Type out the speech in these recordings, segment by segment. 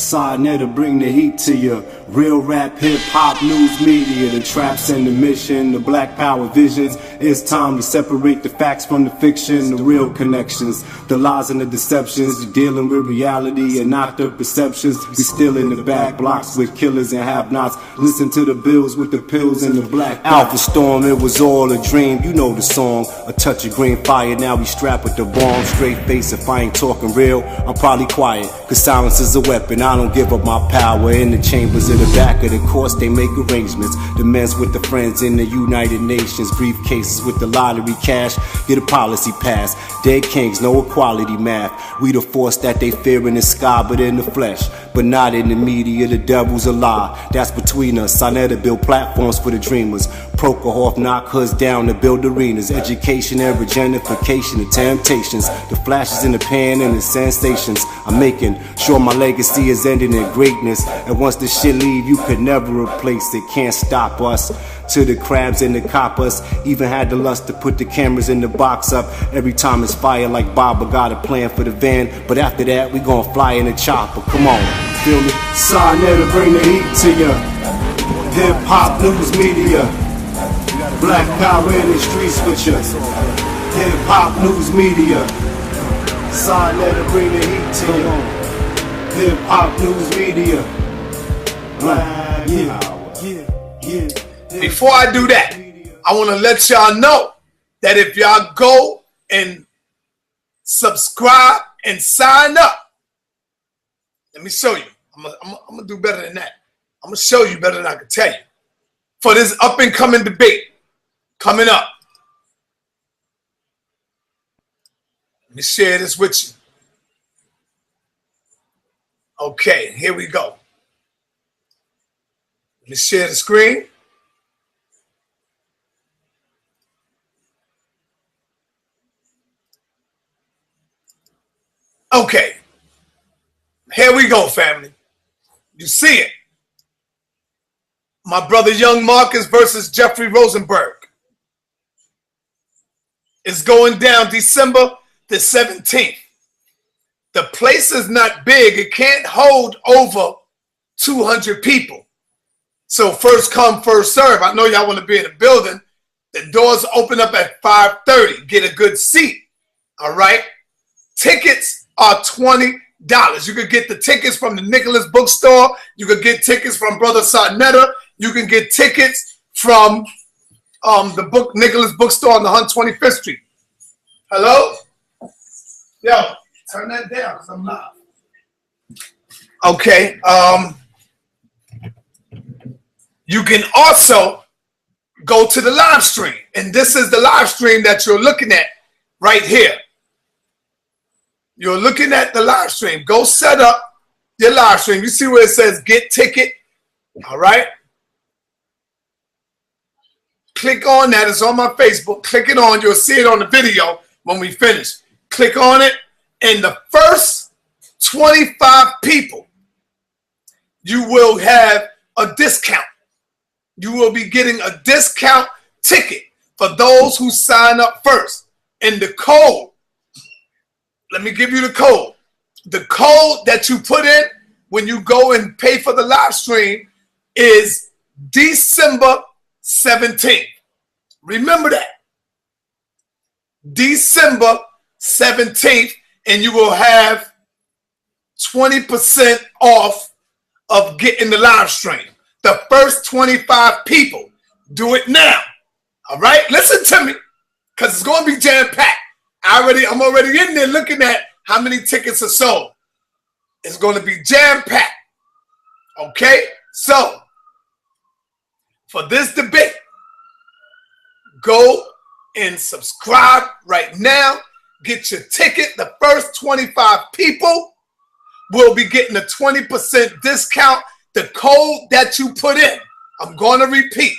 Side to bring the heat to you. Real rap, hip-hop, news media, the traps and the mission, the black power visions. It's time to separate the facts from the fiction, the real connections, the lies and the deceptions. You're dealing with reality and not the perceptions. We still in the back blocks with killers and have-nots. Listen to the bills with the pills and the black Alpha Storm. It was all a dream, you know the song. A touch of green fire, now we strapped with the bomb. Straight face, if I ain't talking real, I'm probably quiet, cause silence is a weapon. I don't give up my power. In the chambers in the back of the course, they make arrangements. The men's with the friends in the United Nations. Briefcases with the lottery cash, get a policy passed. Dead kings, no equality math. We the force that they fear in the sky, but in the flesh, but not in the media. The devil's a lie, that's between us. I never build platforms for the dreamers. Prokofiev knock hoods down to build arenas. Education and regentrification, the temptations, the flashes in the pan and the sensations. I'm making sure my legacy is ending in greatness. And once the shit leave, you could never replace it. Can't stop us. To the crabs and the coppers, even had the lust to put the cameras in the box up. Every time it's fire like Bob, I got a plan for the van. But after that, we gon' fly in the chopper. Come on, feel me? Side to bring the heat to ya. Hip-hop, news media, black power in the streets with ya. Hip-hop, news media, side to bring the heat to ya. Hip-hop, news media, black power. Before I do that, I want to let y'all know that if y'all go and subscribe and sign up, let me show you. I'm gonna do better than that. I'm gonna show you better than I can tell you. For this up and coming debate coming up, let me share this with you. Okay, here we go. Let me share the screen. Okay, here we go, family. You see it. My brother Young Marcus versus Jeffrey Rosenberg. It's going down December the 17th. The place is not big. It can't hold over 200 people. So first come, first serve. I know y'all want to be in the building. The doors open up at 5:30. Get a good seat. All right. Tickets are $20. You could get the tickets from the Nicholas Bookstore. You could get tickets from Brother Sarnetta. You can get tickets from the Nicholas Bookstore on the 125th Street. Hello? Yo, turn that down because I'm loud. Okay. You can also go to the live stream. And this is the live stream that you're looking at right here. You're looking at the live stream. Go set up your live stream. You see where it says get ticket. All right. Click on that. It's on my Facebook. Click it on. You'll see it on the video when we finish. Click on it. And the first 25 people, you will have a discount. You will be getting a discount ticket for those who sign up first. And the code, let me give you the code. The code that you put in when you go and pay for the live stream is December 17th. Remember that. December 17th, and you will have 20% off of getting the live stream. The first 25 people, do it now. All right? Listen to me, because it's going to be jam-packed. I'm already in there looking at how many tickets are sold. It's going to be jam-packed. Okay? So, for this debate, go and subscribe right now. Get your ticket. The first 25 people will be getting a 20% discount. The code that you put in, I'm going to repeat,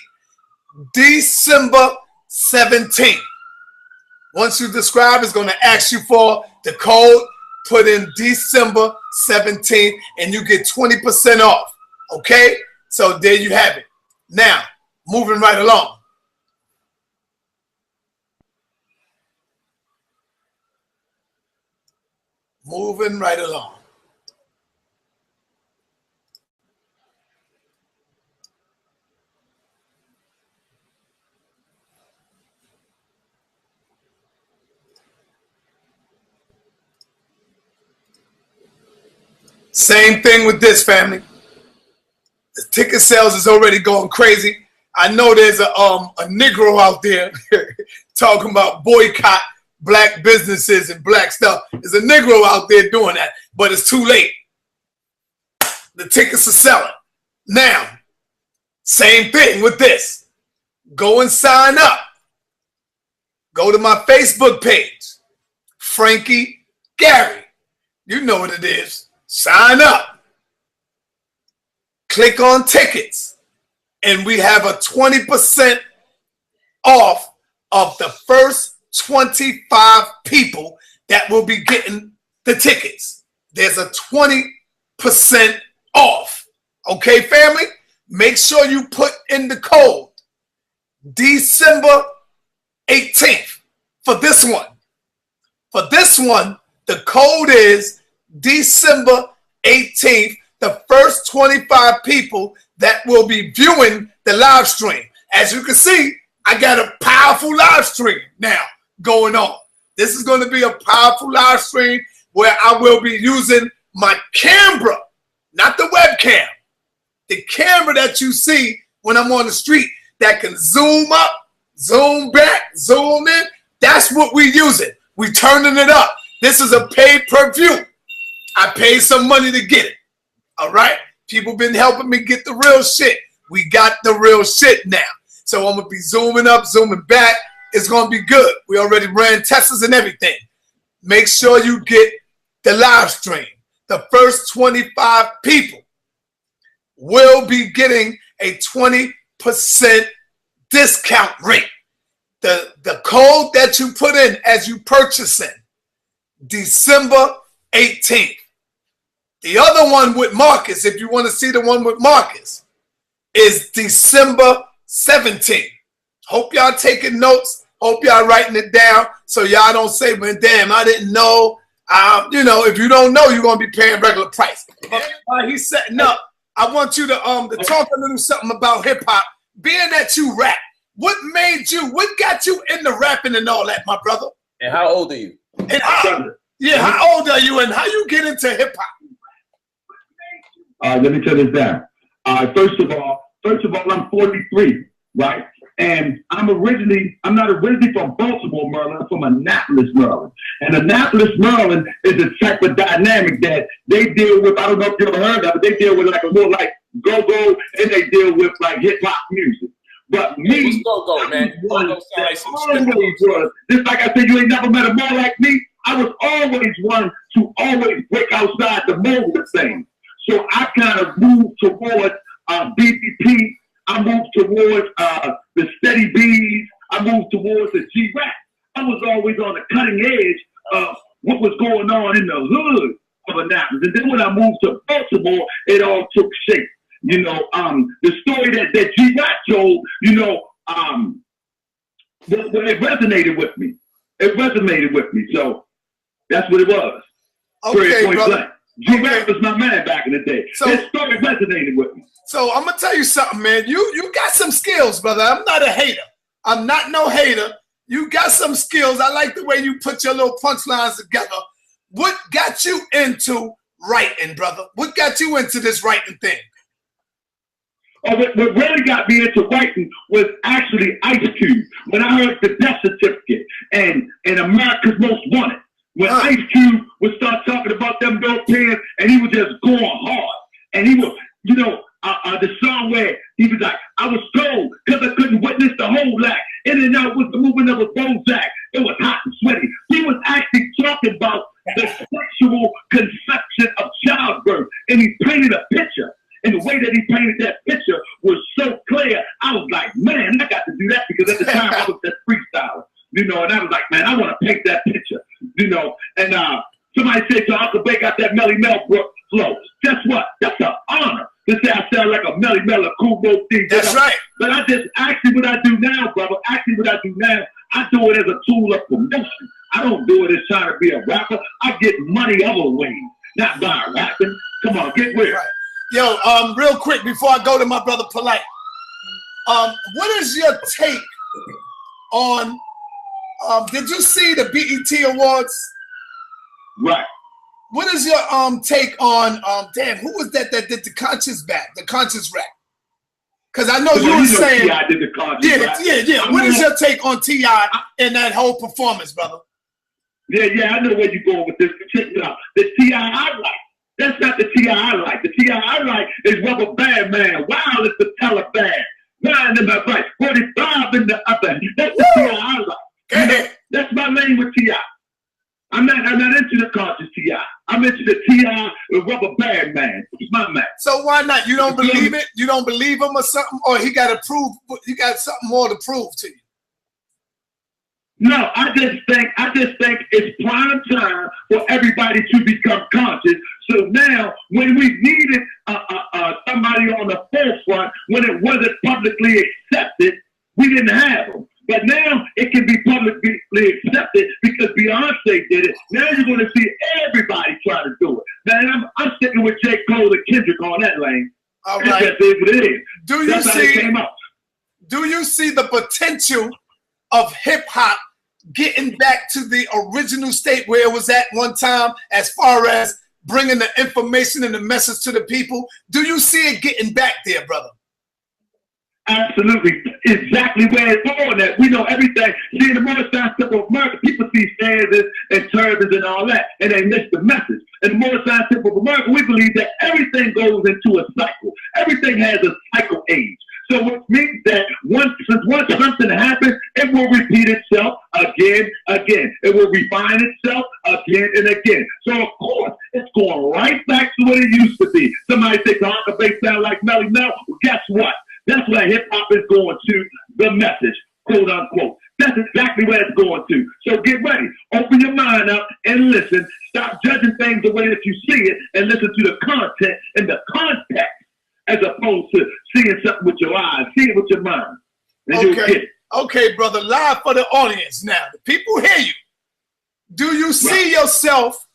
December 17th. Once you subscribe, it's going to ask you for the code. Put in December 17th, and you get 20% off. Okay? So there you have it. Now, moving right along. Moving right along. Same thing with this, family. The ticket sales is already going crazy. I know there's a Negro out there talking about boycott black businesses and black stuff. There's a Negro out there doing that, but it's too late. The tickets are selling. Now, same thing with this. Go and sign up. Go to my Facebook page, Frankie Gary. You know what it is. Sign up. Click on tickets. And we have a 20% off of the first 25 people that will be getting the tickets. There's a 20% off. Okay, family? Make sure you put in the code December 18th for this one. For this one, the code is December 18th. The first 25 people that will be viewing the live stream. As you can see, I got a powerful live stream now going on. This is going to be a powerful live stream where I will be using my camera, not the webcam. The camera that you see when I'm on the street that can zoom up, zoom back, zoom in. That's what we using. We turning it up. This is a pay-per-view. I paid some money to get it. All right? People been helping me get the real shit. We got the real shit now. So I'm going to be zooming up, zooming back. It's going to be good. We already ran tests and everything. Make sure you get the live stream. The first 25 people will be getting a 20% discount rate. The code that you put in as you purchasing, December 18th. The other one with Marcus, if you want to see the one with Marcus, is December 17th. Hope y'all taking notes. Hope y'all writing it down so y'all don't say, well, damn, I didn't know. You know, if you don't know, you're going to be paying regular price. While he's setting up, I want you to talk a little something about hip-hop. Being that you rap, what got you into rapping and all that, my brother? And how old are you? And how old are you and how you get into hip-hop? Let me tell this down. First of all, I'm 43, right? And I'm not originally from Baltimore, Maryland. I'm from Annapolis, Maryland. And Annapolis, Maryland is a type of dynamic that they deal with. I don't know if you ever heard of it. They deal with like a little like go-go, and they deal with like hip-hop music. But me, go-go, man. Just like I said, you ain't never met a man like me. I was always one to always break outside the mold of things. So I kind of moved towards BPP. I moved towards the Steady Bees. I moved towards the G-Rap. I was always on the cutting edge of what was going on in the hood of Annapolis. And then when I moved to Baltimore, it all took shape. You know, the story that G-Rap told, you know, it resonated with me. It resonated with me. So that's what it was. Okay, brother. G-Rap was my man back in the day. So, his story resonated with me. So I'm going to tell you something, man. You got some skills, brother. I'm not a hater. I'm not no hater. You got some skills. I like the way you put your little punchlines together. What got you into writing, brother? What got you into this writing thing? Oh, what really got me into writing was actually Ice Cube. When I heard the death certificate and America's Most Wanted. When Ice Cube would start talking about them dope pants and he was just going hard. And he was, you know, the song where he was like, I was told because I couldn't witness the whole act. In and out was the movement of a Bozak. It was hot and sweaty. He was actually talking about the sexual conception of childbirth. And he painted a picture. And the way that he painted that picture was so clear. I was like, man, I got to do that because at the time I was just freestyling. You know, and I was like, man, I want to paint that picture. You know, and somebody said to Uncle Bay got that Melly Mel flow. Guess what? That's an honor to say I sound like a Melly Mel, a cool dope thing. That's right. But actually what I do now, brother, I do it as a tool of promotion. I don't do it as trying to be a rapper. I get money other ways, not by rapping. Come on, get with it. Right. Yo, real quick before I go to my brother Polight, what is your take on? Did you see the BET Awards? Right. what is your take on damn, who was that did the conscious rap? Because I know you were saying T.I. did the conscious rap. Yeah. What is your take on T.I. and that whole performance, brother? Yeah, I know where you're going with this. Check it out. The T.I. I like. That's not the T.I. I like. The T.I. I like is Rubber Band Man. Wow, it's the Taliban. 9 in the right, 45 in the other. That's the T.I. I like. You know, that's my lane with T.I. I'm not into the conscious T.I. I'm into the T.I. with Rubber Band Man. He's my man. So why not? You don't believe it? You don't believe him or something? Or he got to prove? He got something more to prove to you? No, I just think it's prime time for everybody to become conscious. So now, when we needed somebody on the forefront, when it wasn't publicly accepted, we didn't have them. But now it can be publicly accepted because Beyonce did it. Now you're going to see everybody try to do it. Man, I'm sticking with J. Cole and Kendrick on that lane. All right. That's what it is. Do you see the potential of hip hop getting back to the original state where it was at one time, as far as bringing the information and the message to the people? Do you see it getting back there, brother? Absolutely. Exactly where it's going at. We know everything. See, in the modern scientific of America, people see stanzas and turbans and all that, and they miss the message. In the modern scientific of America, we believe that everything goes into a cycle. Everything has a cycle age. So which means that once something happens, it will repeat itself again. It will refine itself again and again. So of course, it's going right back to what it used to be. Somebody say conga bass sound like Melly Mel. Well, guess what? That's where hip hop is going to, the message, quote unquote. That's exactly where it's going to. So get ready. Open your mind up and listen. Stop judging things the way that you see it and listen to the content and the context, as opposed to seeing something with your eyes. See it with your mind. And you'll get it. Okay, brother. Live for the audience now. The people hear you. Do you see yourself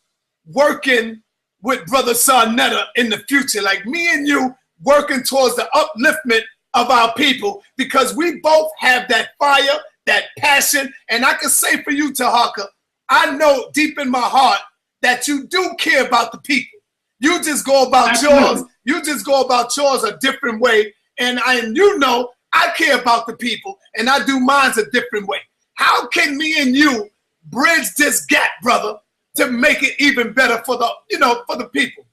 working with Brother Sarnetta in the future? Like me and you working towards the upliftment of our people, because we both have that fire, that passion. And I can say for you, Tahaka, I know deep in my heart that you do care about the people. You just go about yours. You just go about yours a different way. And you know, I care about the people and I do mine a different way. How can me and you bridge this gap, brother, to make it even better for the, for the people?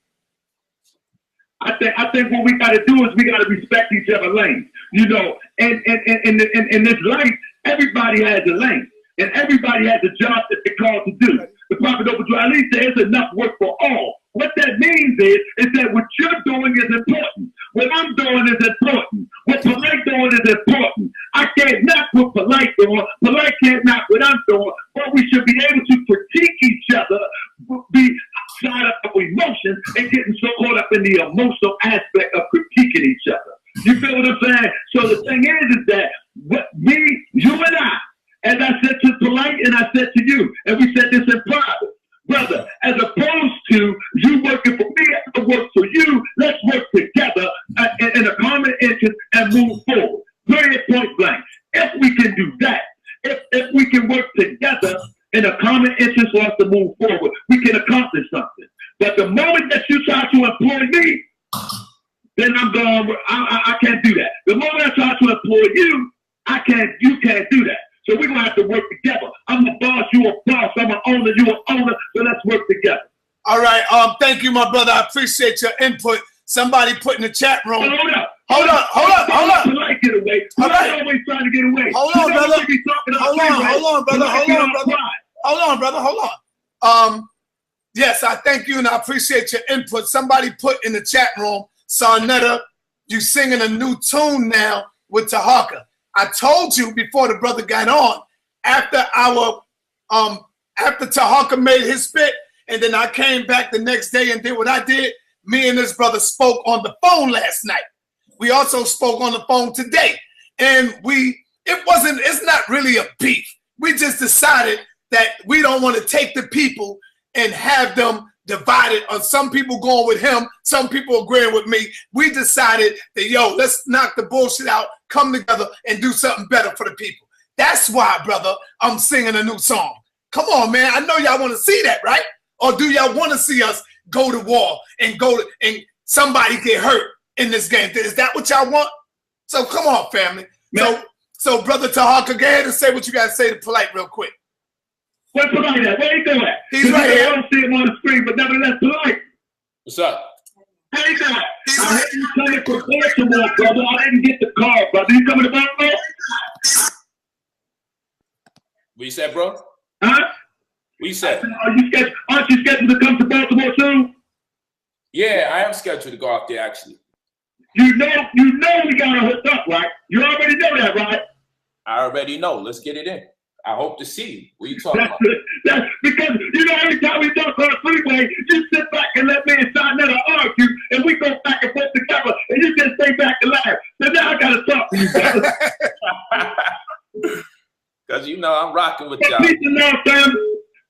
I think what we got to do is we got to respect each other's lanes. You know, and in this life, everybody has a lane, and everybody has a job that they're called to do. The Prophet Obadiah says there's enough work for all. What that means is that what you're doing is important. What I'm doing is important. What Polight doing is important. I can't knock what Polight doing. Polight can't knock what I'm doing. But we should be able to critique each other, be outside of emotions, and getting so caught up in the emotional aspect of critiquing each other. You feel what I'm saying? So the thing is that you and I, as I said to Polight and I said to you, and we said this in private, brother, as opposed to you working for me, I work for you, let's work together in a common interest and move forward. Period, point blank. If we can do that, if we can work together in a common interest for us to move forward, we can accomplish something. But the moment that you try to employ me, then I'm going, I can't do that. The moment I try to employ you, you can't do that. So we're going to have to work together. I'm a boss, you a boss. I'm an owner, you an owner. So let's work together. All right. Thank you, my brother. I appreciate your input. Somebody put in the chat room. Hold on. Polight get away. Polight always trying to get away. Hold on, brother. Hold on. Yes, I thank you and I appreciate your input. Somebody put in the chat room, Sarnetta, you singing a new tune now with Tahaka. I told you before the brother got on, after Tahaka made his spit, and then I came back the next day and did what I did, me and this brother spoke on the phone last night. We also spoke on the phone today. And it's not really a beef. We just decided that we don't want to take the people and have them divided on some people going with him, some people agreeing with me. We decided that, let's knock the bullshit out, come together and do something better for the people. That's why, brother, I'm singing a new song. Come on, man. I know y'all want to see that, right? Or do y'all want to see us go to war and and somebody get hurt in this game? Is that what y'all want? So come on, family. So Brother Tahaka, go ahead and say what you got to say to Polight real quick. Where's Polight at? Where he doing? He's right here. I don't see him on the screen, but nevertheless, Polight. What's up? How you doing? I heard you coming for Baltimore, brother. I didn't get the car, brother. You coming to Baltimore? What you said, bro? Huh? What you said? Aren't you scheduled to come to Baltimore soon? Yeah, I am scheduled to go out there, actually. You know we got to hook up, right? You already know that, right? I already know. Let's get it in. I hope to see you. What are you talking about? That's because, you know, every time we talk on the freeway, you sit back and let me and Shanetta argue, and we go back and forth together, and you just stay back and laugh. So now I got to talk to you, brother. Because, you know, I'm rocking with y'all. Peace and love, family.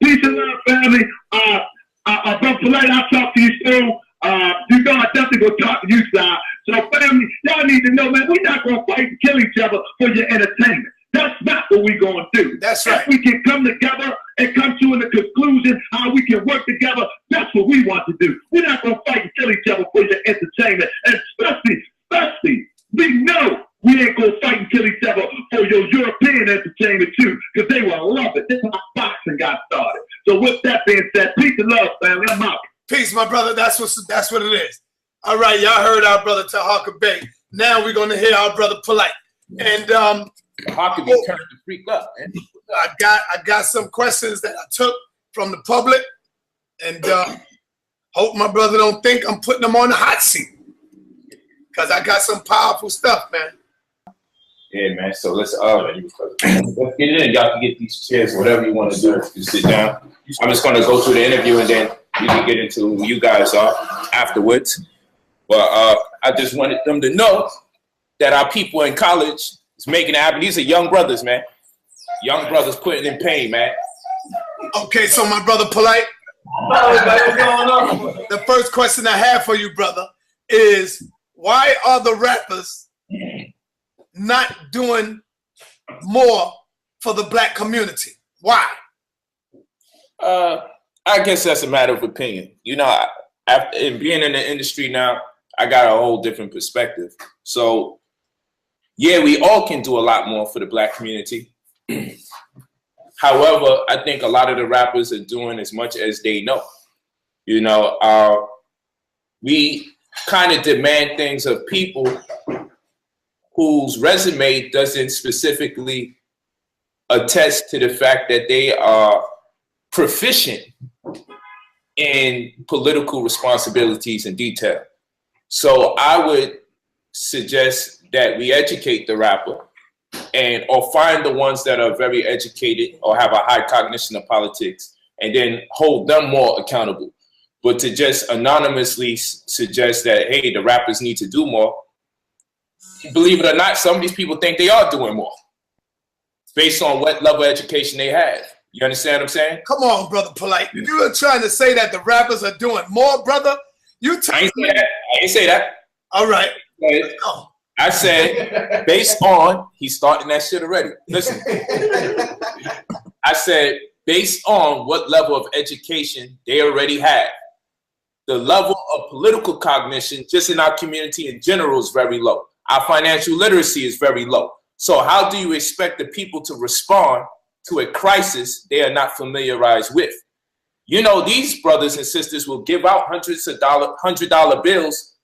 Peace and love, family. Brother Polight, I'll talk to you soon. You know I definitely go talk to you, sir. So, family, y'all need to know, man, we're not going to fight and kill each other for your entertainment. That's not what we're going to do. That's right. If we can come together and come to a conclusion how we can work together, that's what we want to do. We're not going to fight and kill each other for your entertainment. And especially, we know we ain't going to fight and kill each other for your European entertainment too, because they will love it. This is how boxing got started. So with that being said, peace and love, family. I'm out. Peace, my brother. That's what it is. All right, y'all heard our brother Tahaka Bay. Now we're gonna hear our brother Polight. And Tahaka be turning the freak up, man. I got some questions that I took from the public, and hope my brother don't think I'm putting them on the hot seat, because I got some powerful stuff, man. Yeah, man. So let's get it in. Y'all can get these chairs, whatever you want to do. Just sit down. I'm just going to go through the interview, and then we can get into who you guys are afterwards. But I just wanted them to know that our people in college is making it happen. These are young brothers, man. Young brothers putting in pain, man. Okay, so my brother Polight, What's going on? the first question I have for you, brother, is why are the rappers not doing more for the black community? Why? I guess that's a matter of opinion. You know, after being in the industry now, I got a whole different perspective. So, yeah, we all can do a lot more for the black community. However, I think a lot of the rappers are doing as much as they know. You know, we kind of demand things of people whose resume doesn't specifically attest to the fact that they are proficient in political responsibilities and detail. So I would suggest that we educate the rapper or find the ones that are very educated or have a high cognition of politics, and then hold them more accountable. But to just anonymously suggest that, hey, the rappers need to do more, believe it or not, some of these people think they are doing more based on what level of education they have. You understand what I'm saying? Come on, brother Polight. If you were trying to say that the rappers are doing more, brother, I ain't say that. All right. I said, based on, he's starting that shit already. Listen. I said, based on what level of education they already have. The level of political cognition just in our community in general is very low. Our financial literacy is very low. So how do you expect the people to respond to a crisis they are not familiarized with? You know, these brothers and sisters will give out $100 bills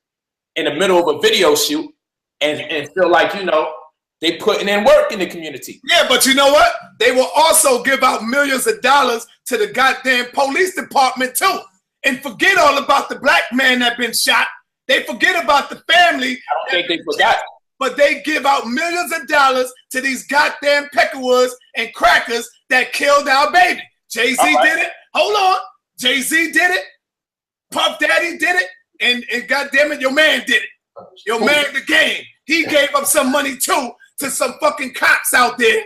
in the middle of a video shoot and feel like, you know, they putting in work in the community. Yeah, but you know what? They will also give out millions of dollars to the goddamn police department too, and forget all about the black man that been shot. They forget about the family. I don't think they forgot. But they give out millions of dollars to these goddamn peckerwoods and crackers that killed our baby. Jay-Z did it. Hold on. Jay-Z did it. Puff Daddy did it. And goddamn it, your man did it. Your man, the game. He gave up some money too to some fucking cops out there.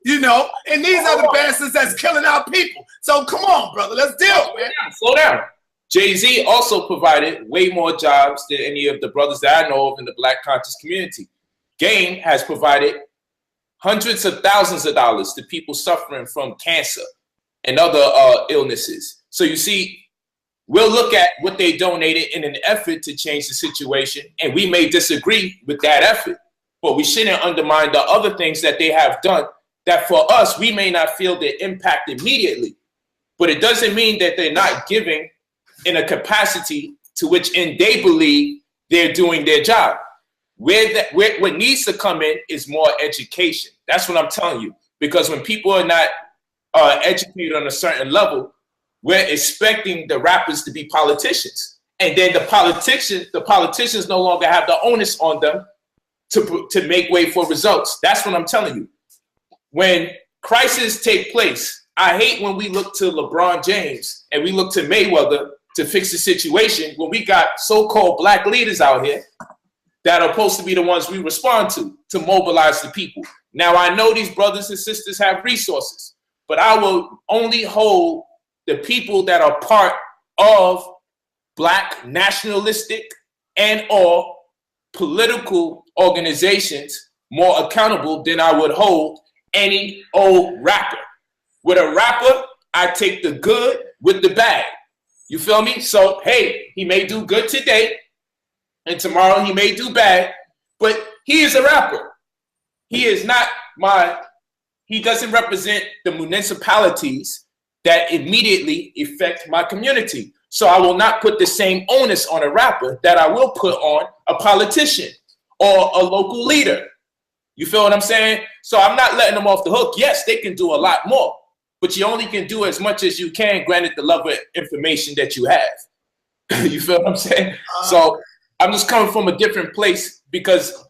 You know? And these are the bastards that's killing our people. So come on, brother. Let's deal, man. Slow down. Jay-Z also provided way more jobs than any of the brothers that I know of in the black conscious community. Game has provided hundreds of thousands of dollars to people suffering from cancer and other illnesses. So you see, we'll look at what they donated in an effort to change the situation, and we may disagree with that effort, but we shouldn't undermine the other things that they have done that for us, we may not feel the impact immediately, but it doesn't mean that they're not giving in a capacity to which in they believe they're doing their job. What needs to come in is more education. That's what I'm telling you, because when people are not educated on a certain level, we're expecting the rappers to be politicians. And then the politicians no longer have the onus on them to make way for results. That's what I'm telling you. When crises take place, I hate when we look to LeBron James and we look to Mayweather to fix the situation when we got so-called black leaders out here that are supposed to be the ones we respond to mobilize the people. Now, I know these brothers and sisters have resources, but I will only hold the people that are part of black nationalistic and or political organizations more accountable than I would hold any old rapper. With a rapper, I take the good with the bad. You feel me? So, hey, he may do good today, and tomorrow he may do bad, but he is a rapper. He is not he doesn't represent the municipalities that immediately affect my community. So I will not put the same onus on a rapper that I will put on a politician or a local leader. You feel what I'm saying? So I'm not letting them off the hook. Yes, they can do a lot more, but you only can do as much as you can, granted the level of information that you have. You feel what I'm saying? So I'm just coming from a different place because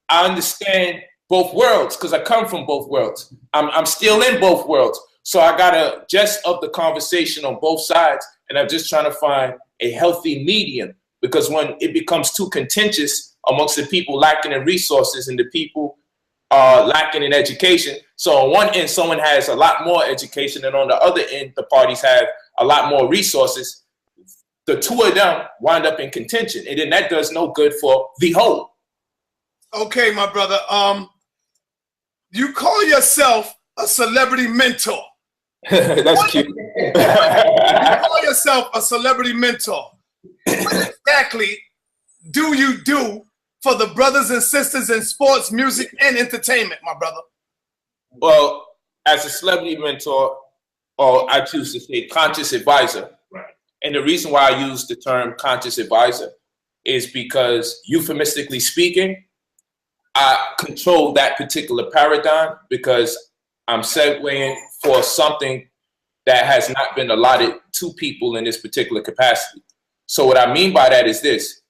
I understand both worlds, because I come from both worlds. I'm still in both worlds. So I got to just up the conversation on both sides, and I'm just trying to find a healthy medium, because when it becomes too contentious amongst the people lacking in resources and the people lacking in education. So on one end, someone has a lot more education, and on the other end, the parties have a lot more resources. The two of them wind up in contention, and then that does no good for the whole. Okay, my brother. You call yourself a celebrity mentor. That's cute. You call yourself a celebrity mentor. What exactly do you do for the brothers and sisters in sports, music, and entertainment, my brother? Well, as a celebrity mentor, or I choose to say conscious advisor. Right. And the reason why I use the term conscious advisor is because, euphemistically speaking, I control that particular paradigm because I'm segueing for something that has not been allotted to people in this particular capacity. So what I mean by that is this.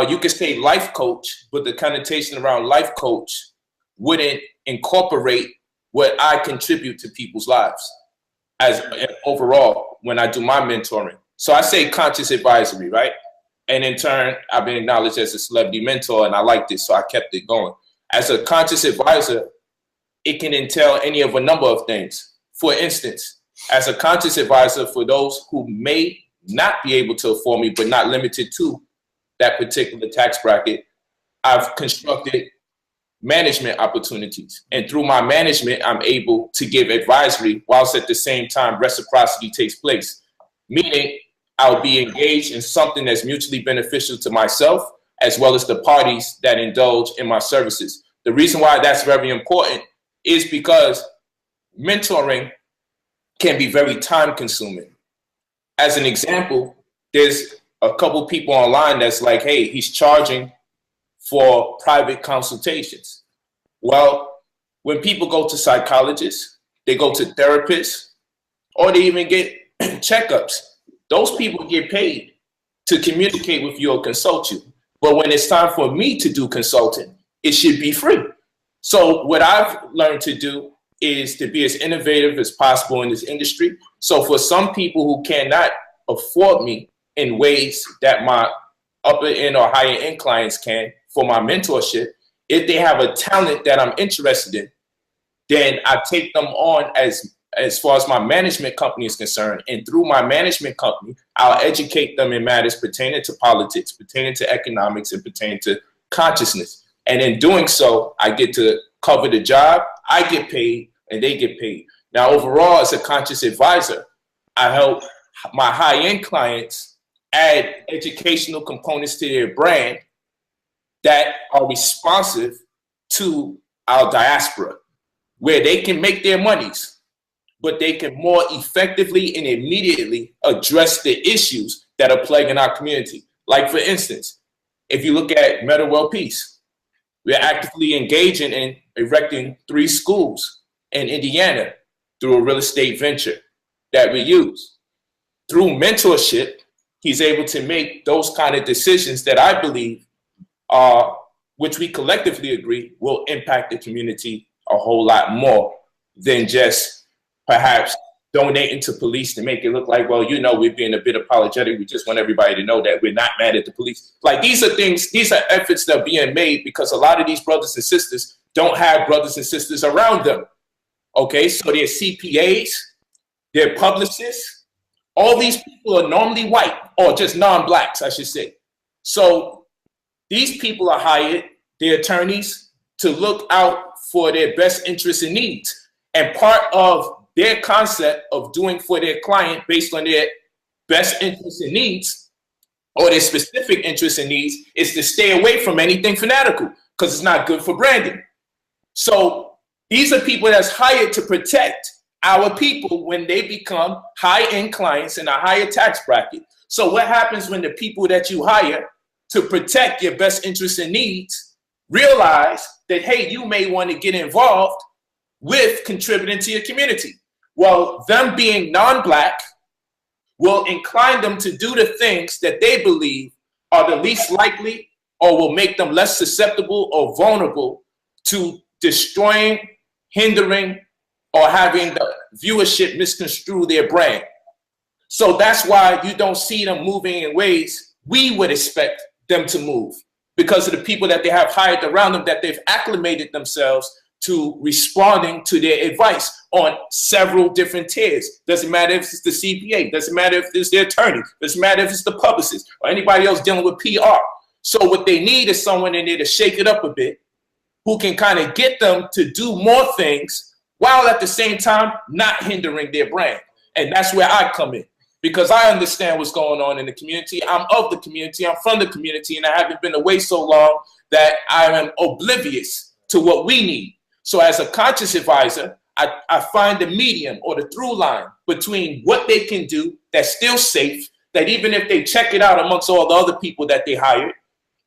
You could say life coach, but the connotation around life coach wouldn't incorporate what I contribute to people's lives as overall when I do my mentoring. So I say conscious advisory, right? And in turn, I've been acknowledged as a celebrity mentor, and I like this, so I kept it going. As a conscious advisor, it can entail any of a number of things. For instance, as a conscious advisor for those who may not be able to afford me, but not limited to that particular tax bracket, I've constructed management opportunities. And through my management, I'm able to give advisory whilst at the same time reciprocity takes place. Meaning I'll be engaged in something that's mutually beneficial to myself as well as the parties that indulge in my services. The reason why that's very important is because mentoring can be very time consuming. As an example, there's a couple people online that's like, hey, he's charging for private consultations. Well, when people go to psychologists, they go to therapists, or they even get checkups, those people get paid to communicate with you or consult you. But when it's time for me to do consulting, it should be free. So what I've learned to do is to be as innovative as possible in this industry. So for some people who cannot afford me in ways that my upper end or higher end clients can for my mentorship, if they have a talent that I'm interested in, then I take them on as far as my management company is concerned. And through my management company, I'll educate them in matters pertaining to politics, pertaining to economics, and pertaining to consciousness. And in doing so, I get to cover the job, I get paid, and they get paid. Now, overall, as a conscious advisor, I help my high-end clients add educational components to their brand that are responsive to our diaspora, where they can make their monies, but they can more effectively and immediately address the issues that are plaguing our community. Like, for instance, if you look at Meta World Peace, we're actively engaging in erecting 3 schools in Indiana through a real estate venture that we use. Through mentorship, he's able to make those kind of decisions that I believe are, which we collectively agree, will impact the community a whole lot more than just perhaps donating to police to make it look like, well, you know, we're being a bit apologetic. We just want everybody to know that we're not mad at the police. Like, these are things, these are efforts that are being made because a lot of these brothers and sisters don't have brothers and sisters around them. Okay, so they're CPAs, they're publicists. All these people are normally white, or just non-blacks, I should say. So these people are hired, they're attorneys, to look out for their best interests and needs. And part of their concept of doing for their client based on their best interests and needs, or their specific interests and needs, is to stay away from anything fanatical because it's not good for branding. So these are people that's hired to protect our people when they become high-end clients in a higher tax bracket. So what happens when the people that you hire to protect your best interests and needs realize that, hey, you may want to get involved with contributing to your community? Well, them being non-black will incline them to do the things that they believe are the least likely or will make them less susceptible or vulnerable to destroying, hindering, or having the viewership misconstrue their brand. So that's why you don't see them moving in ways we would expect them to move, because of the people that they have hired around them, that they've acclimated themselves to responding to their advice on several different tiers. Doesn't matter if it's the CPA, doesn't matter if it's the attorney, doesn't matter if it's the publicist or anybody else dealing with PR. So what they need is someone in there to shake it up a bit, who can kind of get them to do more things while at the same time not hindering their brand. And that's where I come in, because I understand what's going on in the community. I'm of the community, I'm from the community, and I haven't been away so long that I am oblivious to what we need. So as a conscious advisor, I find the medium or the through line between what they can do that's still safe, that even if they check it out amongst all the other people that they hired,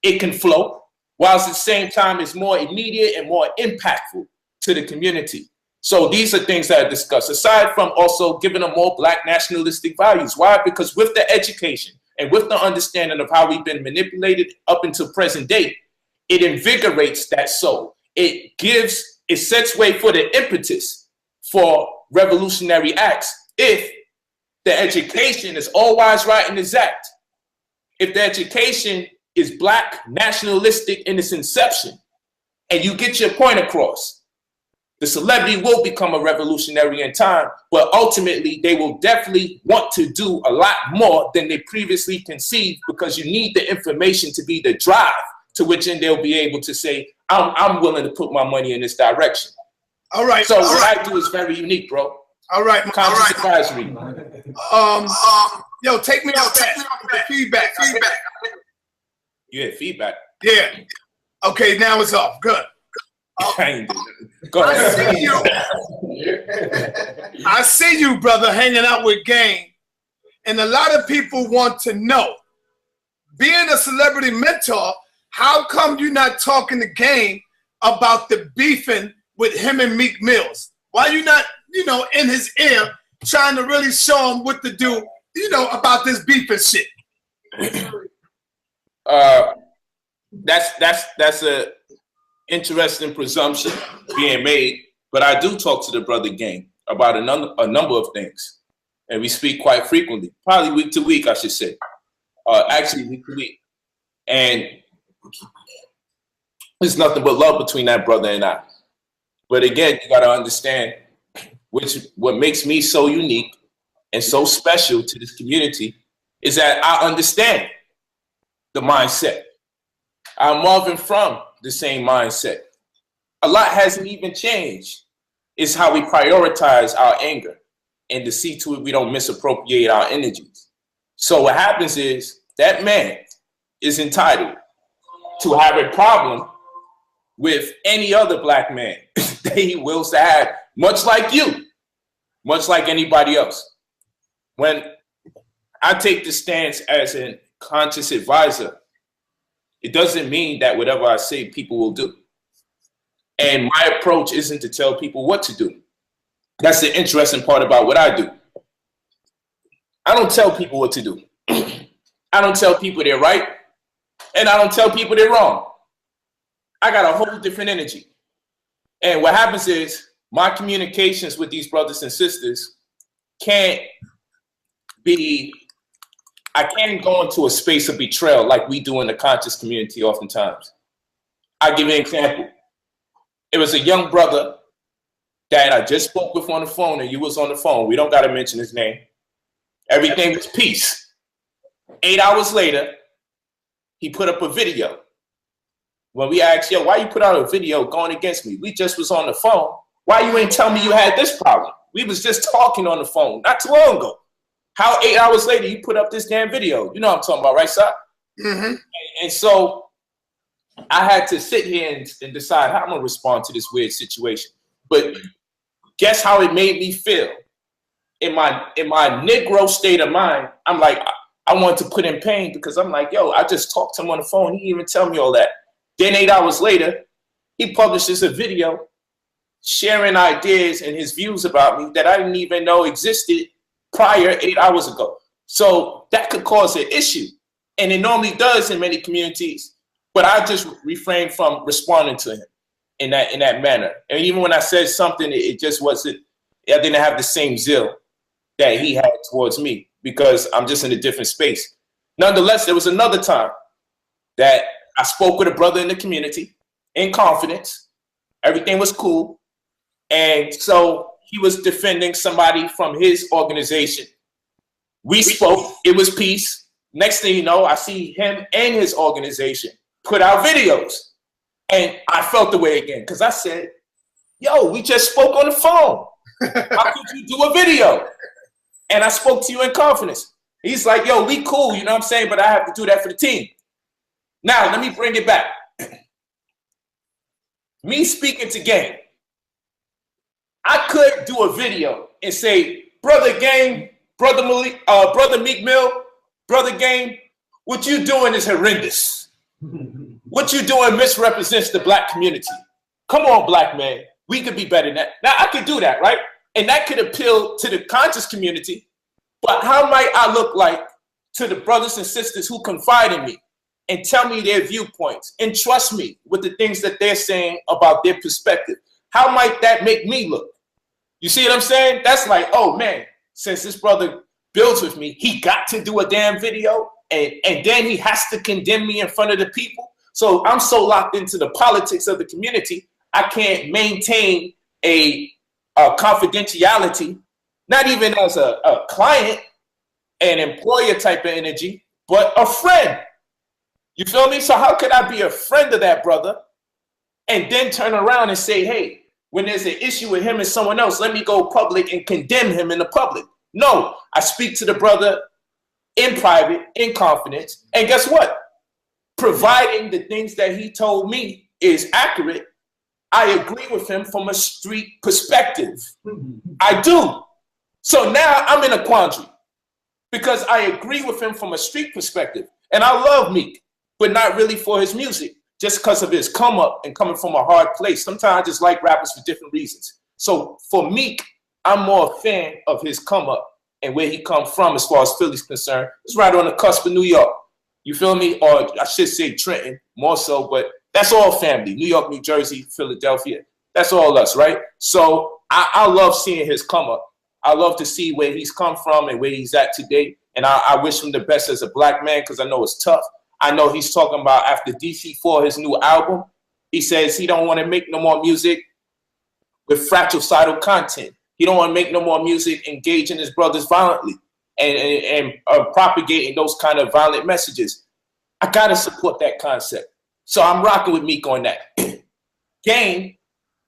it can flow, whilst at the same time it's more immediate and more impactful to the community. So these are things that are discussed, aside from also giving them more black nationalistic values. Why? Because with the education and with the understanding of how we've been manipulated up until present day, it invigorates that soul. It sets way for the impetus for revolutionary acts if the education is all wise, right, and exact. If the education is black, nationalistic in its inception, and you get your point across, the celebrity will become a revolutionary in time, but ultimately they will definitely want to do a lot more than they previously conceived, because you need the information to be the drive to which then they'll be able to say, I'm willing to put my money in this direction. All right. So what I do is very unique, bro. All right. Conscious advisory. Yo, take me out that feedback. You had feedback. Yeah. Okay, now it's off. Good. Go ahead. I see you, brother, hanging out with Game. And a lot of people want to know, being a celebrity mentor, how come you're not talking to Game about the beefing with him and Meek Mills? Why you not, in his ear trying to really show him what to do, about this beefing shit? That's a interesting presumption being made, but I do talk to the brother Game about a number of things, and we speak quite frequently, probably week to week, I should say. Actually, week to week, and there's nothing but love between that brother and I. But again, you got to understand what makes me so unique and so special to this community is that I understand the mindset. I'm moving from the same mindset. A lot hasn't even changed. It's how we prioritize our anger. and to see to it we don't misappropriate our energies. So what happens is that man is entitled to have a problem with any other black man that he wills to have, much like you, much like anybody else. When I take the stance as a conscious advisor, it doesn't mean that whatever I say, people will do. And my approach isn't to tell people what to do. That's the interesting part about what I do. I don't tell people what to do. I don't tell people they're right, and I don't tell people they're wrong. I got a whole different energy. And what happens is my communications with these brothers and sisters can't go into a space of betrayal like we do in the conscious community oftentimes. I'll give you an example. It was a young brother that I just spoke with on the phone, and you was on the phone. We don't got to mention his name. Everything was peace. 8 hours later, he put up a video. When we asked, yo, why you put out a video going against me? We just was on the phone. Why you ain't tell me you had this problem? We was just talking on the phone not too long ago. How 8 hours later you put up this damn video? You know what I'm talking about, right, sir? Mm-hmm. And so I had to sit here and decide how I'm going to respond to this weird situation. But guess how it made me feel? In my Negro state of mind, I'm like, I want to put in pain because I'm like, yo, I just talked to him on the phone. He didn't even tell me all that. Then 8 hours later, he publishes a video sharing ideas and his views about me that I didn't even know existed prior 8 hours ago. So that could cause an issue. And it normally does in many communities. But I just refrained from responding to him in that manner. And even when I said something, it just wasn't, I didn't have the same zeal that he had towards me because I'm just in a different space. Nonetheless, there was another time that I spoke with a brother in the community in confidence. Everything was cool. And so he was defending somebody from his organization. We spoke, it was peace. Next thing you know, I see him and his organization put out videos. And I felt the way again because I said, yo, we just spoke on the phone. How could you do a video? And I spoke to you in confidence. He's like, yo, we cool, you know what I'm saying? But I have to do that for the team. Now, let me bring it back. Me speaking to Game. I could do a video and say, brother Game, brother Meek Mill, brother Game, what you doing is horrendous. What you doing misrepresents the black community. Come on, black man. We could be better than that. Now, I could do that, right? And that could appeal to the conscious community. But how might I look like to the brothers and sisters who confide in me and tell me their viewpoints and trust me with the things that they're saying about their perspective? How might that make me look? You see what I'm saying? That's like, oh, man, since this brother builds with me, he got to do a damn video, and then he has to condemn me in front of the people. So I'm so locked into the politics of the community, I can't maintain a confidentiality, not even as a client, an employer type of energy, but a friend. You feel me? So how could I be a friend of that brother and then turn around and say, hey, when there's an issue with him and someone else, let me go public and condemn him in the public? No, I speak to the brother in private, in confidence, and guess what? Providing the things that he told me is accurate, I agree with him from a street perspective. I do. So now I'm in a quandary because I agree with him from a street perspective. And I love Meek, but not really for his music, just because of his come up and coming from a hard place. Sometimes I just like rappers for different reasons. So for Meek, I'm more a fan of his come up and where he come from as far as Philly's concerned. It's right on the cusp of New York. You feel me? Or I should say Trenton more so, but that's all family. New York, New Jersey, Philadelphia. That's all us, right? So I love seeing his come up. I love to see where he's come from and where he's at today. And I wish him the best as a black man because I know it's tough. I know he's talking about after DC4, his new album, he says he don't want to make no more music with fratricidal content. He don't want to make no more music engaging his brothers violently and propagating those kind of violent messages. I got to support that concept. So I'm rocking with Meek on that. Game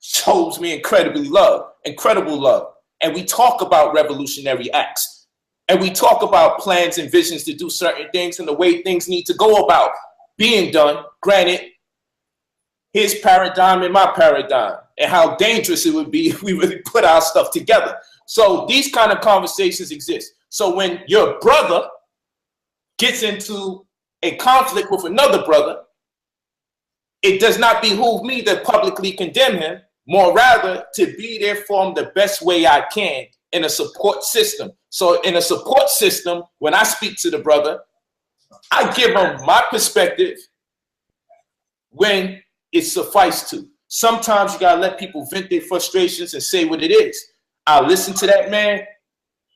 shows me incredible love. and we talk about revolutionary acts, and we talk about plans and visions to do certain things and the way things need to go about being done. Granted, his paradigm and my paradigm, and how dangerous it would be if we really put our stuff together. So these kind of conversations exist. So when your brother gets into a conflict with another brother, it does not behoove me to publicly condemn him, more rather to be there for him the best way I can in a support system. So in a support system, when I speak to the brother, I give him my perspective when it suffices to. Sometimes you gotta let people vent their frustrations and say what it is. I listen to that man,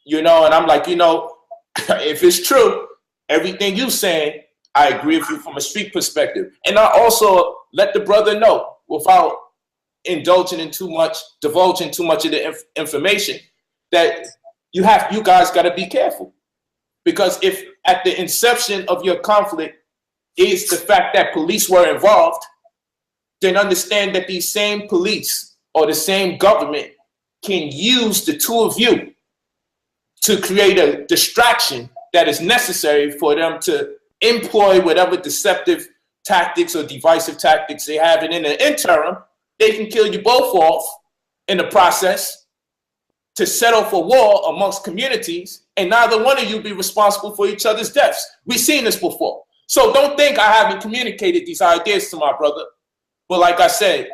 you know, and I'm like, you know, if it's true, everything you saying, I agree with you from a street perspective. And I also let the brother know without divulging too much of the information that you guys got to be careful. Because if at the inception of your conflict is the fact that police were involved, then understand that these same police or the same government can use the two of you to create a distraction that is necessary for them to employ whatever deceptive tactics or divisive tactics they have. And in the interim, they can kill you both off in the process to settle for war amongst communities, and neither one of you be responsible for each other's deaths. We've seen this before. So don't think I haven't communicated these ideas to my brother. But like I said,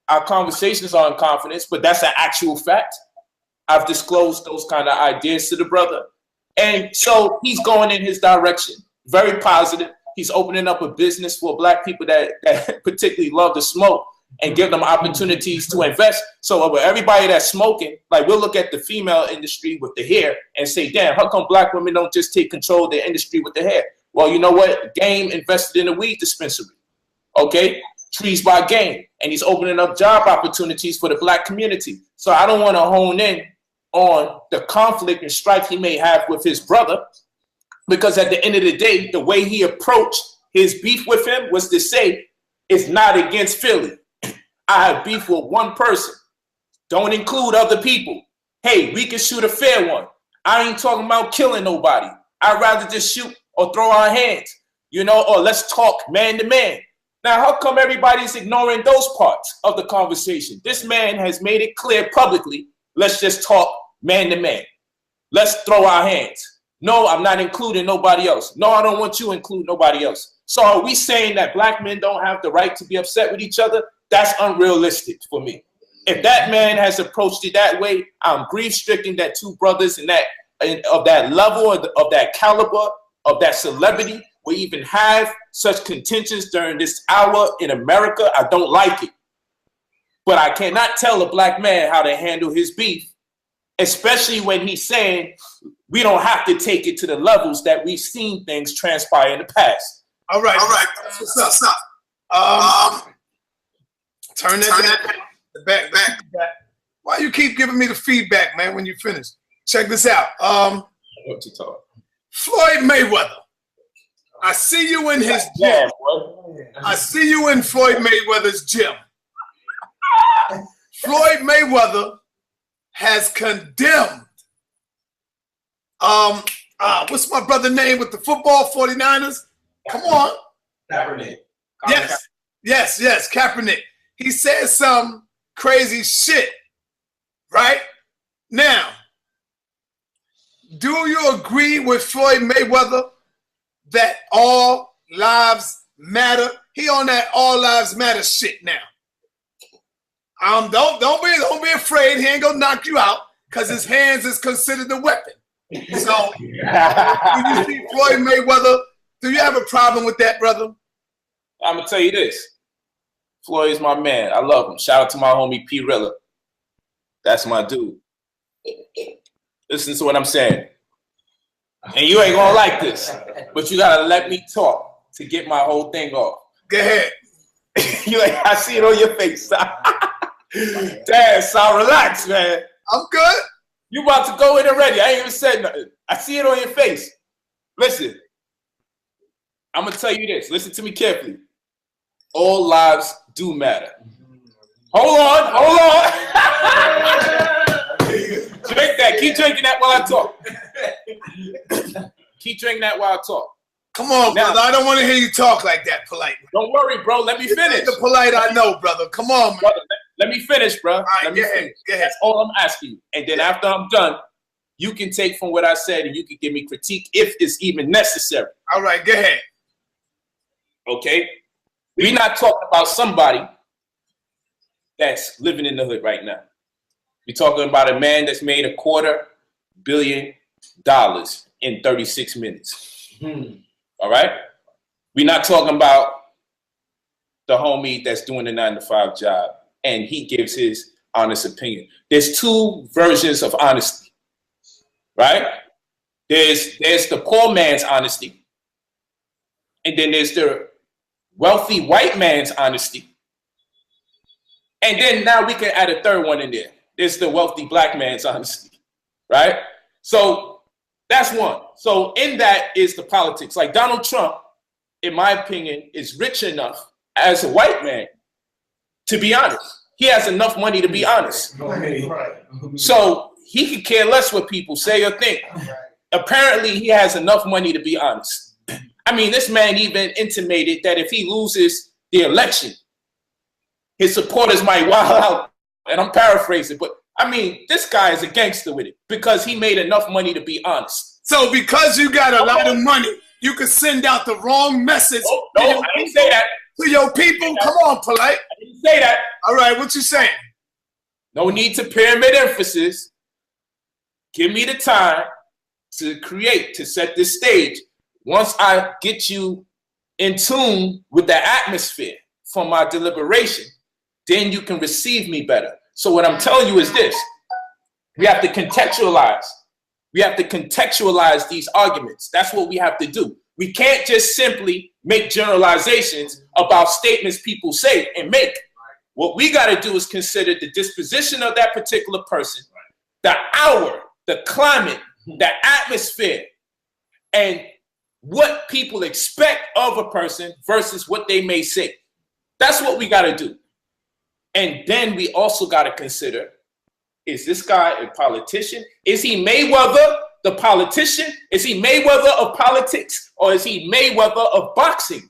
our conversations are in confidence, but that's an actual fact. I've disclosed those kind of ideas to the brother. And so he's going in his direction, very positive. He's opening up a business for black people that particularly love to smoke and give them opportunities to invest. So everybody that's smoking, like we'll look at the female industry with the hair and say, damn, how come black women don't just take control of their industry with the hair? Well, you know what? Game invested in a weed dispensary, okay? Trees by Game. And he's opening up job opportunities for the black community. So I don't want to hone in on the conflict and strife he may have with his brother, because at the end of the day, the way he approached his beef with him was to say, it's not against Philly. I have beef with one person. Don't include other people. Hey, we can shoot a fair one. I ain't talking about killing nobody. I'd rather just shoot or throw our hands, you know, or let's talk man to man. Now, how come everybody's ignoring those parts of the conversation? This man has made it clear publicly, let's just talk man to man. Let's throw our hands. No, I'm not including nobody else. No, I don't want you to include nobody else. So are we saying that black men don't have the right to be upset with each other? That's unrealistic for me. If that man has approached it that way, I'm grief-stricken that two brothers of that level, of that caliber, of that celebrity will even have such contentions during this hour in America. I don't like it. But I cannot tell a black man how to handle his beef, especially when he's saying we don't have to take it to the levels that we've seen things transpire in the past. All right. What's up? Turn that back. Why you keep giving me the feedback, man, when you finish? Check this out. What you talking? Floyd Mayweather. I see you in his gym. I see you in Floyd Mayweather's gym. Floyd Mayweather has condemned what's my brother name with the football 49ers? Come on. Kaepernick. Yes, Kaepernick. He said some crazy shit, right? Now, do you agree with Floyd Mayweather that all lives matter? He on that all lives matter shit now. Don't be afraid. He ain't gonna knock you out because his hands is considered a weapon. So, when you see Floyd Mayweather, do you have a problem with that, brother? I'm gonna tell you this. Floyd is my man. I love him. Shout out to my homie P. Rilla. That's my dude. Listen to what I'm saying. And you ain't gonna like this, but you gotta let me talk to get my whole thing off. Go ahead. I see it on your face. Damn, so relax, man. I'm good. You about to go in already. I ain't even said nothing. I see it on your face. Listen, I'm gonna tell you this. Listen to me carefully. All lives do matter. Hold on. Drink that. Keep drinking that while I talk. Keep drinking that while I talk. Come on, brother. I don't want to hear you talk like that, Polight. Don't worry, bro. Let me finish. The Polight I know, brother. Come on, man. Brother, let me finish, bro. All right, let me finish. That's all I'm asking you. And then after I'm done, you can take from what I said and you can give me critique if it's even necessary. All right, go ahead. Okay? We're not talking about somebody that's living in the hood right now. We're talking about a man that's made $250 million in 36 minutes. All right? We're not talking about the homie that's doing the 9-to-5 job and he gives his honest opinion. There's two versions of honesty, right? There's the poor man's honesty, and then there's the wealthy white man's honesty. And then now we can add a third one in there. There's the wealthy black man's honesty, right? So that's one. So in that is the politics. Like Donald Trump, in my opinion, is rich enough as a white man to be honest. He has enough money to be honest. So he could care less what people say or think. Apparently, he has enough money to be honest. I mean, this man even intimated that if he loses the election, his supporters might wild out. And I'm paraphrasing, but I mean, this guy is a gangster with it because he made enough money to be honest. So because you got a lot of money, you could send out the wrong message I didn't say that. To your people. Come on, Polight. I didn't say that. All right, what you saying? No need to pyramid emphasis. Give me the time to create, to set this stage. Once I get you in tune with the atmosphere from my deliberation, then you can receive me better. So what I'm telling you is this. We have to contextualize. We have to contextualize these arguments. That's what we have to do. We can't just simply make generalizations about statements people say and make. What we got to do is consider the disposition of that particular person, the hour, the climate, the atmosphere, and what people expect of a person versus what they may say. That's what we got to do. And then we also got to consider, is this guy a politician? Is he Mayweather, the politician? Is he Mayweather of politics? Or is he Mayweather of boxing?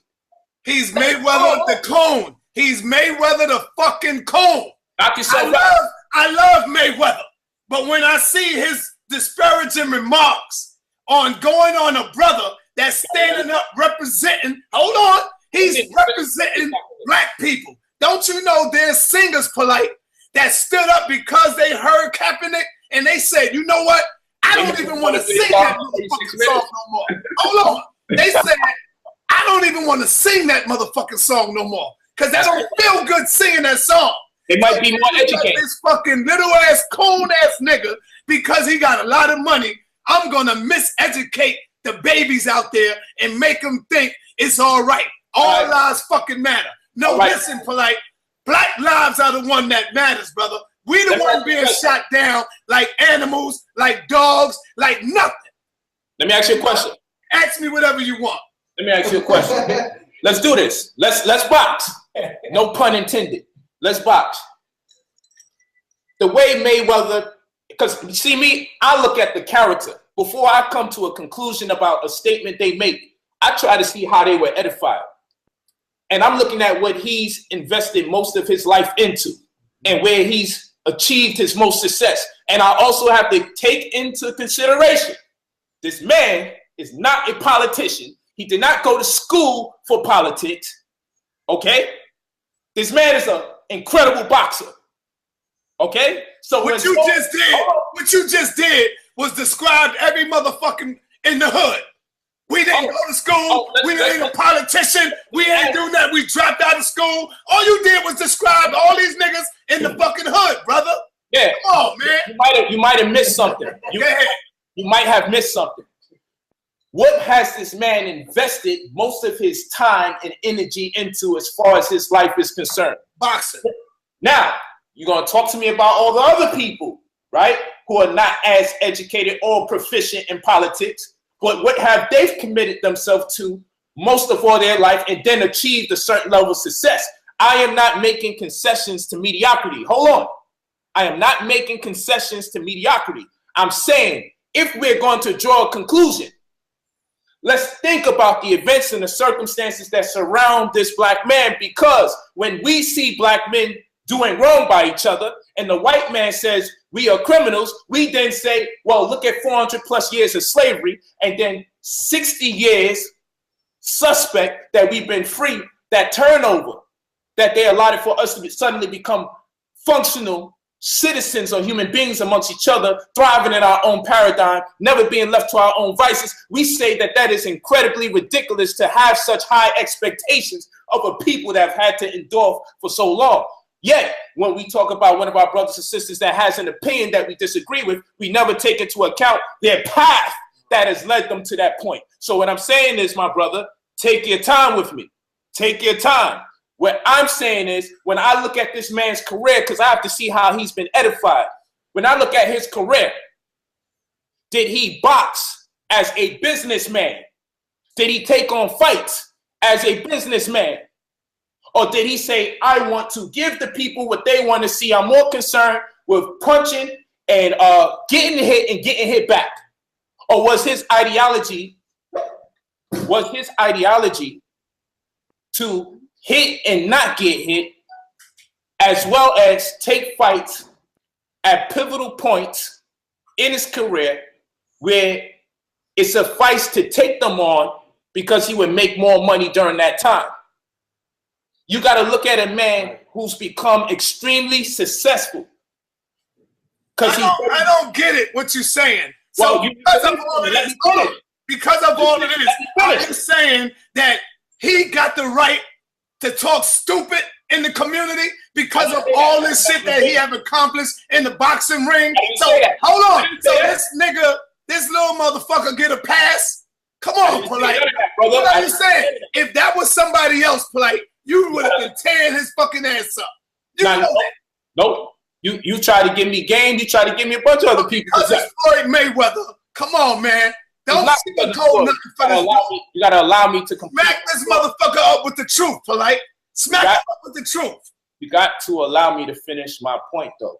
He's Mayweather the cone. He's Mayweather the fucking cone. I love Mayweather. But when I see his disparaging remarks on going on a brother that's standing up representing, hold on, he's representing black people. Don't you know there's singers, Polight, that stood up because they heard Kaepernick and they said, you know what? I don't even want to sing that motherfucking song no more. Hold on. They said, I don't even want to sing that motherfucking song no more because I don't feel good singing that song. It might be more educated. This fucking little ass, cold ass nigga, because he got a lot of money, I'm going to miseducate the babies out there and make them think it's all right. All lives fucking matter. No, listen, Polight. Black lives are the one that matters, brother. We the one being shot down like animals, like dogs, like nothing. Let me ask you a question. Ask me whatever you want. Let me ask you a question. Let's do this. Let's box. No pun intended. Let's box. The way Mayweather, because see me, I look at the character. Before I come to a conclusion about a statement they make, I try to see how they were edified. And I'm looking at what he's invested most of his life into and where he's achieved his most success. And I also have to take into consideration, this man is not a politician. He did not go to school for politics, okay? This man is an incredible boxer, okay? So what you just did was describe every motherfucking in the hood. We didn't go to school. We ain't a politician. We ain't do that. We dropped out of school. All you did was describe all these niggas in the fucking hood, brother. Yeah. Come on, man. You might have missed something. You might have missed something. What has this man invested most of his time and energy into as far as his life is concerned? Boxing. Now, you're going to talk to me about all the other people, right, who are not as educated or proficient in politics. But what have they committed themselves to most of all their life and then achieved a certain level of success? I am not making concessions to mediocrity. Hold on. I am not making concessions to mediocrity. I'm saying if we're going to draw a conclusion, let's think about the events and the circumstances that surround this black man, because when we see black men doing wrong by each other and the white man says we are criminals, we then say, well, look at 400 plus years of slavery and then 60 years suspect that we've been free, that turnover that they allotted for us to suddenly become functional citizens or human beings amongst each other, thriving in our own paradigm, never being left to our own vices. We say that that is incredibly ridiculous to have such high expectations of a people that have had to endure for so long. Yet, when we talk about one of our brothers and sisters that has an opinion that we disagree with, we never take into account their path that has led them to that point. So what I'm saying is, my brother, take your time with me. Take your time. What I'm saying is, when I look at this man's career, because I have to see how he's been edified. When I look at his career, did he box as a businessman? Did he take on fights as a businessman? Or did he say, I want to give the people what they want to see? I'm more concerned with punching and getting hit back. Or was his ideology to hit and not get hit, as well as take fights at pivotal points in his career where it sufficed to take them on because he would make more money during that time? You got to look at a man who's become extremely successful. I don't get it, what you're saying. So Well, because of all of this, I'm just saying that he got the right to talk stupid in the community because of all this shit that he have accomplished in the boxing ring. So hold on. So this nigga, this little motherfucker get a pass? Come on, Polight. What are you saying? If that was somebody else, Polight, you would have been tearing his fucking ass up. You know that. Nope. You try to give me game, you try to give me a bunch of other people. Because it's Floyd Mayweather. Come on, man. Don't sugarcoat nothing for this. You gotta allow me to smack this motherfucker up with the truth, Polight. Smack him up with the truth. You got to allow me to finish my point, though.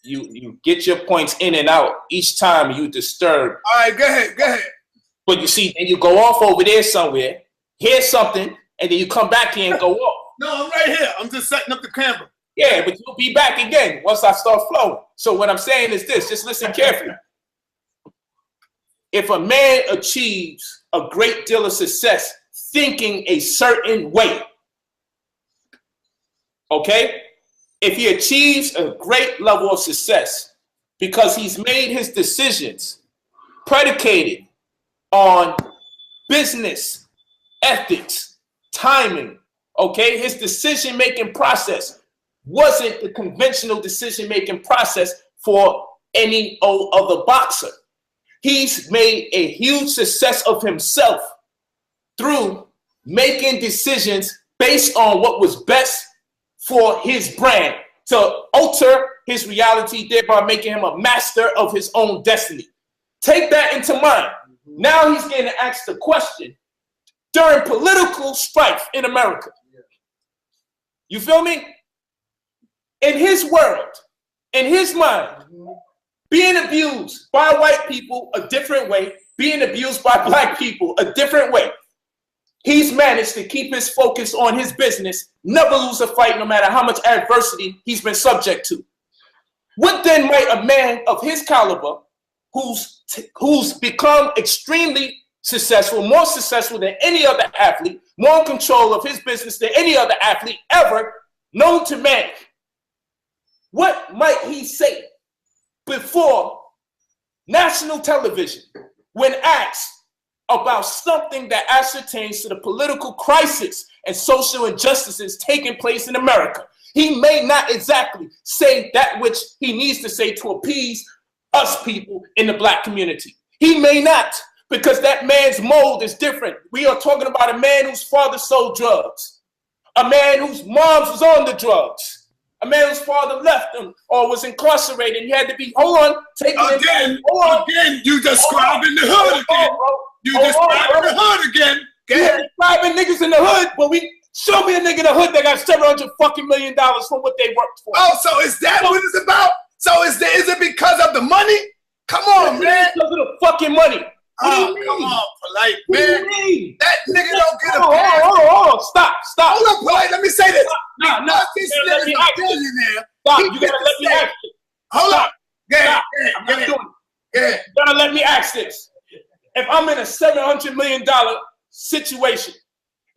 You get your points in and out each time you disturb. All right, go ahead. But you see, and you go off over there somewhere, hear something, and then you come back here and go off. No, I'm right here. I'm just setting up the camera. Yeah, but you'll be back again once I start flowing. So what I'm saying is this, just listen carefully. If a man achieves a great deal of success thinking a certain way, okay? If he achieves a great level of success because he's made his decisions predicated on business, ethics, timing, okay? His decision-making process wasn't the conventional decision-making process for any other boxer. He's made a huge success of himself through making decisions based on what was best for his brand to alter his reality, thereby making him a master of his own destiny. Take that into mind. Now he's getting asked the question during political strife in America. You feel me? In his world, in his mind, being abused by white people a different way, being abused by black people a different way. He's managed to keep his focus on his business, never lose a fight no matter how much adversity he's been subject to. What then might a man of his caliber, who's become extremely successful, more successful than any other athlete, more in control of his business than any other athlete ever known to man, what might he say before national television when asked about something that ascertains to the political crisis and social injustices taking place in America? He may not exactly say that which he needs to say to appease us people in the black community. He may not, because that man's mold is different. We are talking about a man whose father sold drugs, a man whose mom was on the drugs, a man whose father left him or was incarcerated and he had to be, Again, you describing the hood again. You describing the hood again. You describing niggas in the hood, but we Show me a nigga in the hood that got $700 fucking million from what they worked for. Oh, so is that what it's about? So is it because of the money? Come on, man. Because of the fucking money. What do you mean? Come on, Polight, What man. do you mean? That nigga don't get a Hold on. Stop. Hold on, Polight. Let me say this. No. This nigga's a billionaire. Stop. You gotta let me ask it. Hold up. I'm not doing it. You gotta let me ask this. If I'm in a $700 million situation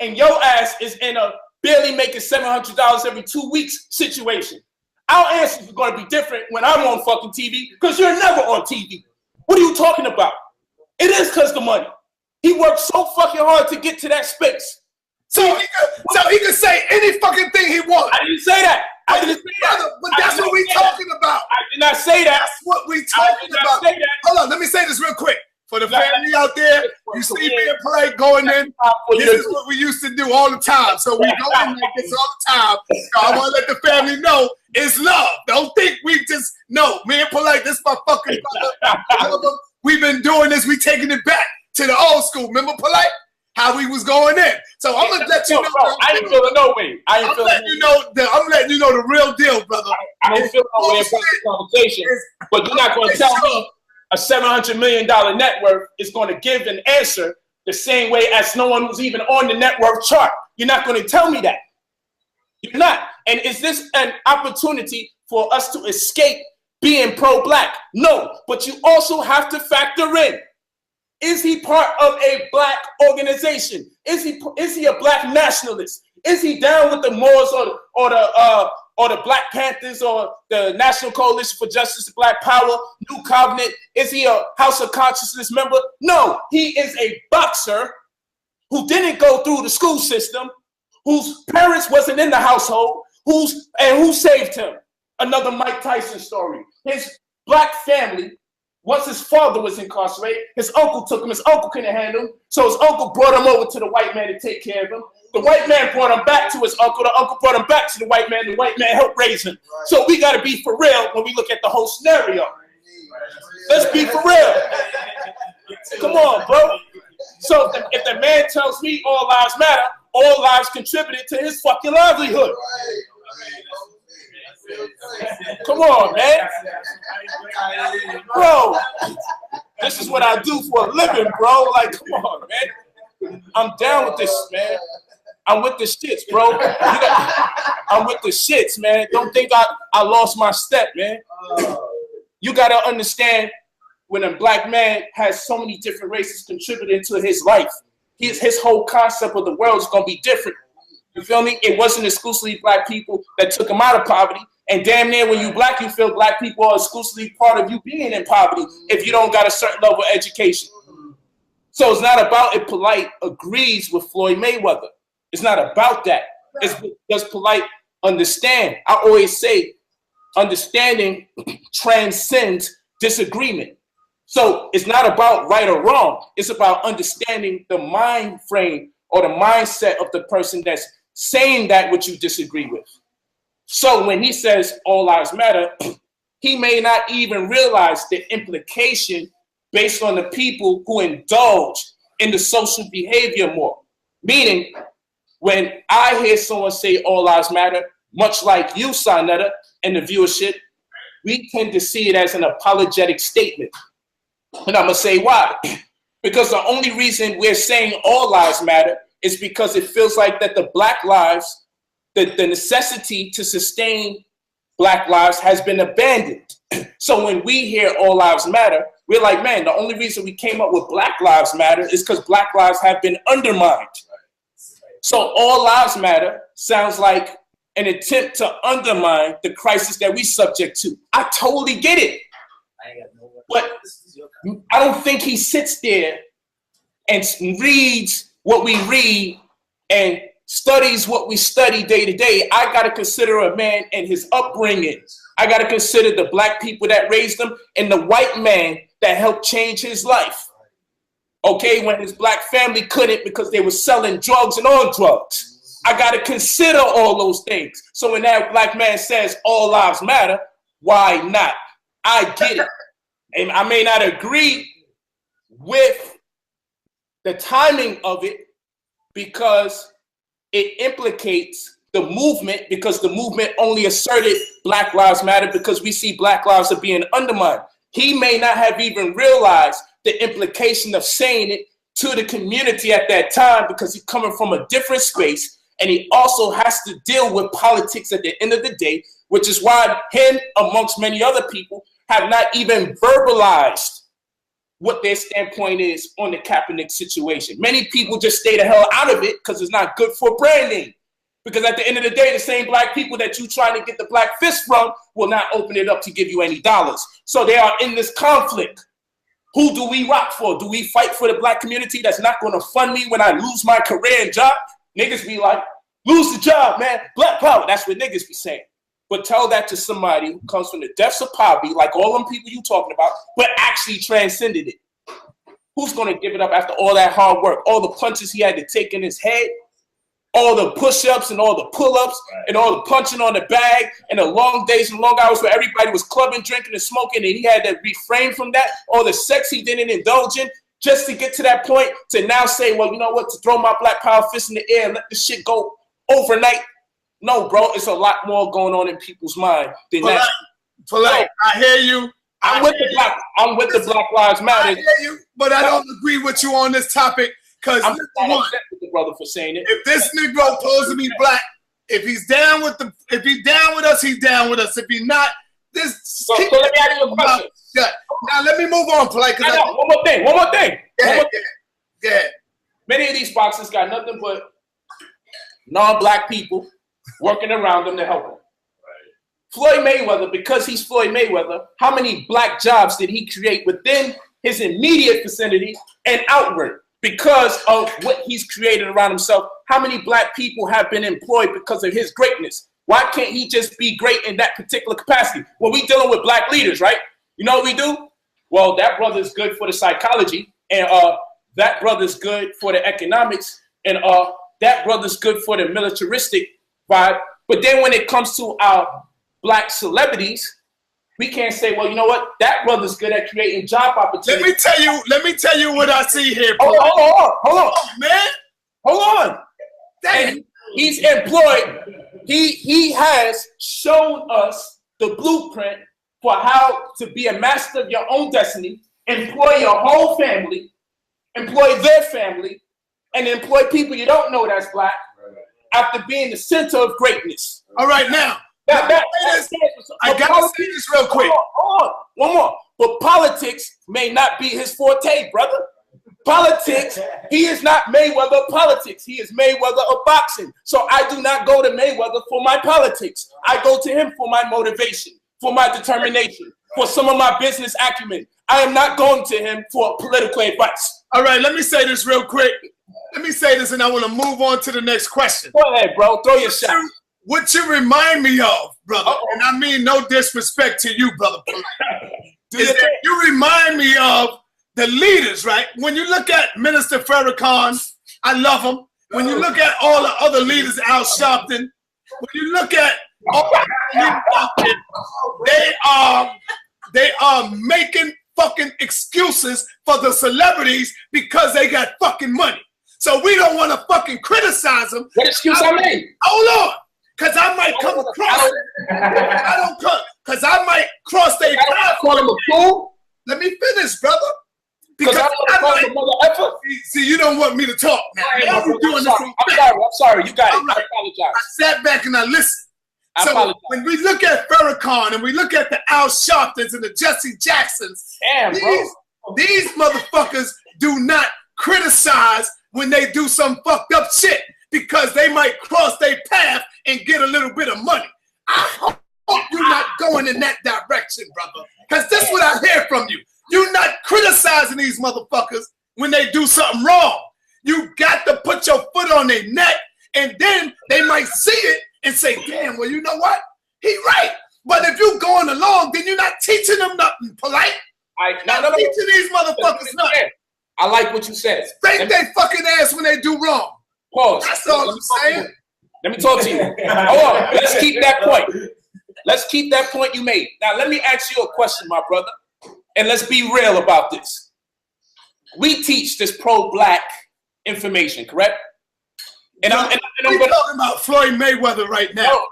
and your ass is in a barely making $700 every 2 weeks situation, our answers are gonna be different when I'm on fucking TV because you're never on TV. What are you talking about? It is because the money. He worked so fucking hard to get to that space. So he could say any fucking thing he wants. I didn't say that. I didn't say that. But that's what we talking about. I did not say that. That's what we talking about. Hold on, let me say this real quick. For the family out there, you see me and Polight going in. This is what we used to do all the time. So we go in like this all the time. So I want to let the family know it's love. Don't think we just, no, me and Polight, this is my fucking brother. We've been doing this. We taking it back to the old school. Remember, Polight? How we was going in. So I'm gonna let you know. I ain't feeling no way. I'm letting you know the real deal, brother. I don't feel no way about the conversation. But you're not gonna tell me a $700 million net worth is going to give an answer the same way as no one who's even on the net worth chart. You're not going to tell me that. You're not. And is this an opportunity for us to escape being pro-black? No, but you also have to factor in, is he part of a black organization? Is he a black nationalist? Is he down with the Moors or the Black Panthers or the National Coalition for Justice and Black Power, New Covenant? Is he a House of Consciousness member? No, he is a boxer who didn't go through the school system, whose parents wasn't in the household, who saved him. Another Mike Tyson story. His black family, once his father was incarcerated, his uncle took him. His uncle couldn't handle him, so his uncle brought him over to the white man to take care of him. The white man brought him back to his uncle. The uncle brought him back to the white man. The white man helped raise him. So we got to be for real when we look at the whole scenario. Let's be for real. Come on, bro. So if the man tells me all lives matter, all lives contributed to his fucking livelihood. Come on, man. Bro, this is what I do for a living, bro. Like, come on, man. I'm down with this, man. I'm with the shits, bro. I'm with the shits, man. Don't think I lost my step, man. You got to understand, when a black man has so many different races contributing to his life, his whole concept of the world is going to be different. You feel me? It wasn't exclusively black people that took him out of poverty. And damn near when you black, you feel black people are exclusively part of you being in poverty if you don't got a certain level of education. So it's not about if Polight agrees with Floyd Mayweather. It's not about that. It's does Polight understand? I always say understanding transcends disagreement. So it's not about right or wrong. It's about understanding the mind frame or the mindset of the person that's saying that which you disagree with. So when he says all lives matter, he may not even realize the implication based on the people who indulge in the social behavior more. Meaning, when I hear someone say all lives matter, much like you, Sonetta, and the viewership, we tend to see it as an apologetic statement. And I'm going to say why. Because the only reason we're saying all lives matter is because it feels like that the black lives, the necessity to sustain black lives has been abandoned. So when we hear all lives matter, we're like, man, the only reason we came up with Black Lives Matter is because black lives have been undermined. So all lives matter sounds like an attempt to undermine the crisis that we subject to. I totally get it. But I don't think he sits there and reads what we read and studies what we study day to day. I got to consider a man and his upbringing. I got to consider the black people that raised him and the white man that helped change his life. Okay, when his black family couldn't because they were selling drugs and on drugs. I got to consider all those things. So when that black man says all lives matter, why not? I get it. And I may not agree with the timing of it because it implicates the movement, because the movement only asserted Black Lives Matter because we see Black lives are being undermined. He may not have even realized the implication of saying it to the community at that time, because he's coming from a different space, and he also has to deal with politics at the end of the day, which is why him, amongst many other people, have not even verbalized what their standpoint is on the Kaepernick situation. Many people just stay the hell out of it because it's not good for branding. Because at the end of the day, the same black people that you trying to get the black fist from will not open it up to give you any dollars. So they are in this conflict. Who do we rock for? Do we fight for the black community that's not going to fund me when I lose my career and job? Niggas be like, lose the job, man. Black power. That's what niggas be saying. But tell that to somebody who comes from the depths of poverty, like all them people you talking about, but actually transcended it. Who's going to give it up after all that hard work, all the punches he had to take in his head, all the push-ups and all the pull-ups and all the punching on the bag and the long days and long hours where everybody was clubbing, drinking, and smoking, and he had to refrain from that, all the sex he didn't indulge in, just to get to that point to now say, well, you know what, to throw my black power fist in the air and let this shit go overnight. No, bro, it's a lot more going on in people's mind than that. Polight, I hear you. I'm with the Black Lives Matter. I hear you, but I don't agree with you on this topic. Because I'm not upset with the brother for saying it. If this Negro supposed to be black, if he's down with us, he's down with us. If he's not, this. So let me ask you a question. Yeah. Now let me move on, Polight. One more thing. Yeah. Many of these boxes got nothing but non-black people working around them to help him. Floyd Mayweather, because he's Floyd Mayweather, how many black jobs did he create within his immediate vicinity and outward? Because of what he's created around himself, how many black people have been employed because of his greatness? Why can't he just be great in that particular capacity? Well, we dealing with black leaders, right? You know what we do? Well, that brother's good for the psychology, and that brother's good for the economics, and that brother's good for the militaristic vibe. But then when it comes to our black celebrities, we can't say, well, you know what? That brother's good at creating job opportunities. Let me tell you what I see here. Hold on, man. Hold on. And he's employed. He has shown us the blueprint for how to be a master of your own destiny, employ your whole family, employ their family, and employ people you don't know that's black after being the center of greatness. All right, now. I gotta say this real quick. Hold on. One more. But politics may not be his forte, brother. Politics, he is not Mayweather of politics. He is Mayweather of boxing. So I do not go to Mayweather for my politics. I go to him for my motivation, for my determination, for some of my business acumen. I am not going to him for political advice. All right, let me say this real quick. Let me say this, and I want to move on to the next question. Go ahead, bro. Throw your shot. What you remind me of, brother, and I mean no disrespect to you, brother, is that you remind me of the leaders, right? When you look at Minister Farrakhan, I love him. When you look at all the other leaders, Al Sharpton, when you look at all the leaders, they are making fucking excuses for the celebrities because they got fucking money. So we don't want to fucking criticize them. What excuse I made? Hold on. Because I might come across. Because I might cross their path. Call him a fool? Let me finish, brother. Because I might, mother effort. See, you don't want me to talk. Now you're doing this. I'm sorry. You got it. Right. I apologize. I sat back and I listened. So when we look at Farrakhan and we look at the Al Sharptons and the Jesse Jacksons, these motherfuckers do not criticize when they do some fucked up shit because they might cross their path and get a little bit of money. I hope you're not going in that direction, brother. Because this is what I hear from you. You're not criticizing these motherfuckers when they do something wrong. You got to put your foot on their neck, and then they might see it and say, damn, well, you know what? He right. But if you're going along, then you're not teaching them nothing, Polight. Not teaching these motherfuckers nothing. I like what you said. Spank their fucking ass when they do wrong. Pause. That's all I'm saying. Let me talk to you. Hold on. Let's keep that point. Let's keep that point you made. Now, let me ask you a question, my brother. And let's be real about this. We teach this pro-black information, correct? And no, I'm we're talking about Floyd Mayweather right now. No,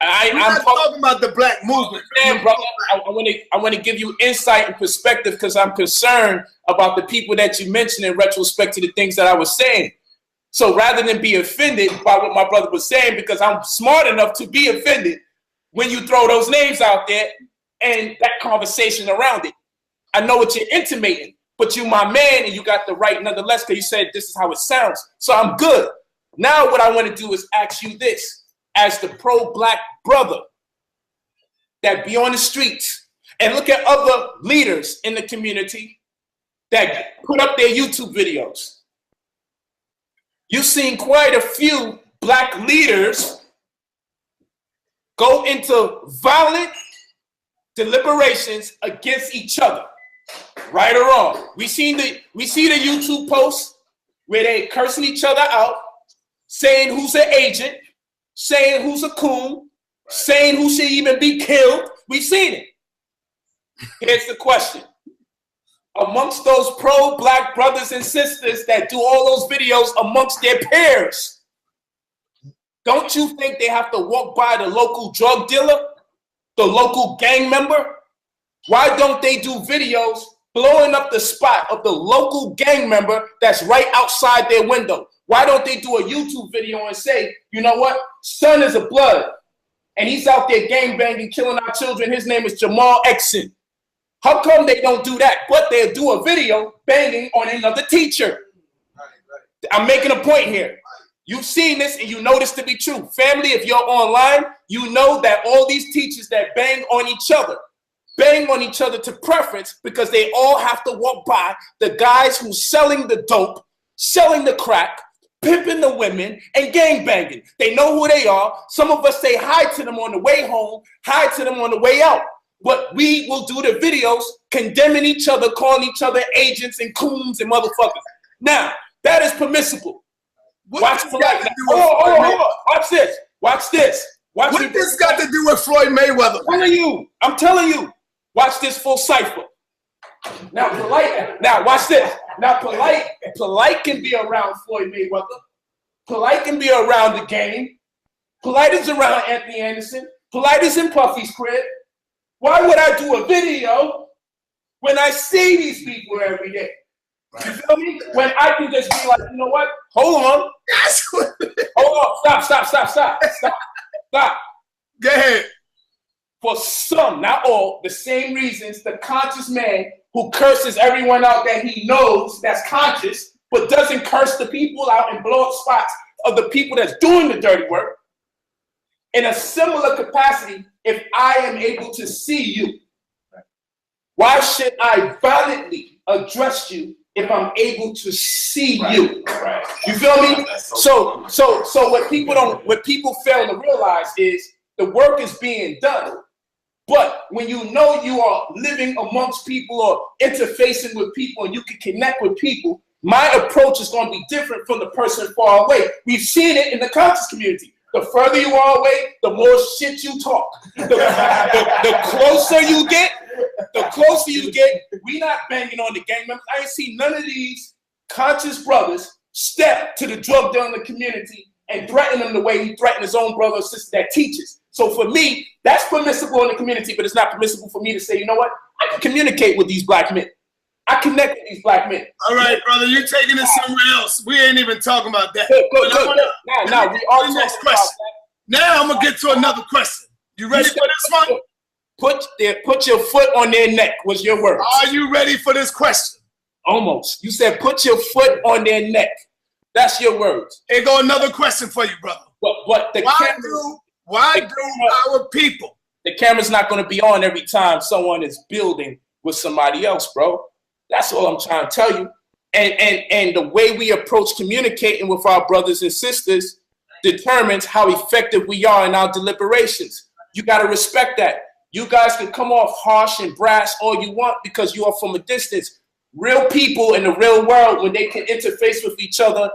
I'm not talking about the black movement. Brother, I want to give you insight and perspective because I'm concerned about the people that you mentioned in retrospect to the things that I was saying. So rather than be offended by what my brother was saying, because I'm smart enough to be offended when you throw those names out there and that conversation around it. I know what you're intimating, but you my man and you got the right nonetheless because you said this is how it sounds. So I'm good. Now what I want to do is ask you this as the pro-black brother that be on the streets and look at other leaders in the community that put up their YouTube videos. You've seen quite a few black leaders go into violent deliberations against each other, right or wrong. We see the YouTube posts where they cursing each other out, saying who's an agent, saying who's a coon, saying who should even be killed. We've seen it. Here's the question. Amongst those pro-black brothers and sisters that do all those videos amongst their peers, don't you think they have to walk by the local drug dealer, the local gang member? Why don't they do videos blowing up the spot of the local gang member that's right outside their window? Why don't they do a YouTube video and say, you know what, son is a blood, and he's out there gang banging, killing our children. His name is Jamal Exon. How come they don't do that? But they'll do a video banging on another teacher. I'm making a point here. You've seen this and you know this to be true. Family, if you're online, you know that all these teachers that bang on each other to preference because they all have to walk by the guys who's selling the dope, selling the crack, pimping the women, and gang banging. They know who they are. Some of us say hi to them on the way home, hi to them on the way out. But we will do the videos condemning each other, calling each other agents and coons and motherfuckers. Now, that is permissible. Watch Polight. Hold on. Watch this. Watch this. Watch what this got to do with Floyd Mayweather? I'm telling you. Watch this full cipher. Now, Polight. Now, watch this. Now, Polight can be around Floyd Mayweather. Polight can be around the game. Polight is around Anthony Anderson. Polight is in Puffy's crib. Why would I do a video when I see these people every day? You feel me? When I can just be like, you know what? Hold on. Hold on. Stop. Go ahead. For some, not all, the same reasons the conscious man who curses everyone out that he knows that's conscious, but doesn't curse the people out and blow up spots of the people that's doing the dirty work. In a similar capacity, if I am able to see you, why should I violently address you if I'm able to see you? Right. You feel me? So what people fail to realize is the work is being done. But when you know you are living amongst people or interfacing with people and you can connect with people, my approach is going to be different from the person far away. We've seen it in the conscious community. The further you are away, the more shit you talk. The closer you get, we not banging on the gang members. I ain't seen none of these conscious brothers step to the drug dealer in the community and threaten them the way he threatened his own brother or sister that teaches. So for me, that's permissible in the community, but it's not permissible for me to say, you know what? I can communicate with these black men. I connect with these black men. All right, brother, you're taking it somewhere else. We ain't even talking about that. Good. Now, we are talking about that. Now I'm going to get to another question. You ready for this one? Put your foot on their neck was your word. Are you ready for this question? Almost. You said put your foot on their neck. That's your words. Here go another question for you, brother. But why do our people? The camera's not going to be on every time someone is building with somebody else, bro. That's all I'm trying to tell you. And the way we approach communicating with our brothers and sisters determines how effective we are in our deliberations. You got to respect that. You guys can come off harsh and brass all you want because you are from a distance. Real people in the real world, when they can interface with each other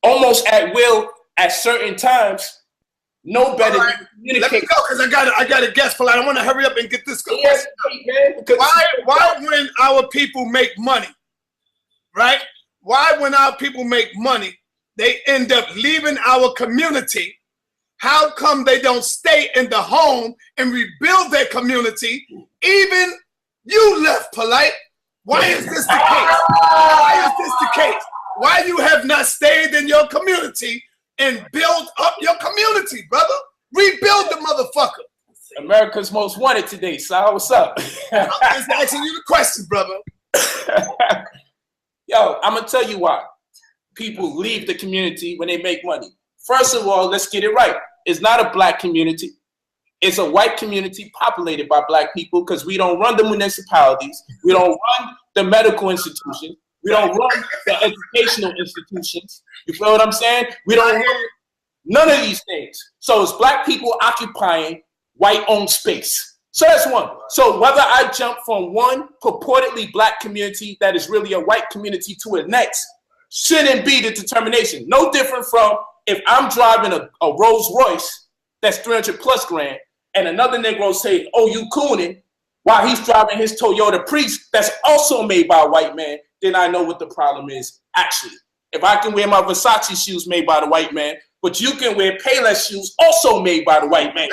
almost at will at certain times, know better than communicate. Let me go because I got a guest, Polight. I want to hurry up and get this question. Yes, man, why when our people make money, right? Why when our people make money, they end up leaving our community, how come they don't stay in the home and rebuild their community? Even you left, Polight. Why is this the case? Why is this the case? Why you have not stayed in your community and build up your community, brother? Rebuild the motherfucker. America's Most Wanted today, Sal. What's up? I'm just asking you the question, brother. Yo, I'm going to tell you why people leave the community when they make money. First of all, let's get it right. It's not a black community. It's a white community populated by black people because we don't run the municipalities. We don't run the medical institutions. We don't run the educational institutions. You feel what I'm saying? We don't run none of these things. So it's black people occupying white-owned space. So that's one. So whether I jump from one purportedly black community that is really a white community to the next shouldn't be the determination. No different from if I'm driving a Rolls Royce that's 300 plus grand and another Negro say, oh, you cooning, while he's driving his Toyota Prius that's also made by a white man, then I know what the problem is actually. If I can wear my Versace shoes made by the white man, but you can wear Payless shoes also made by the white man,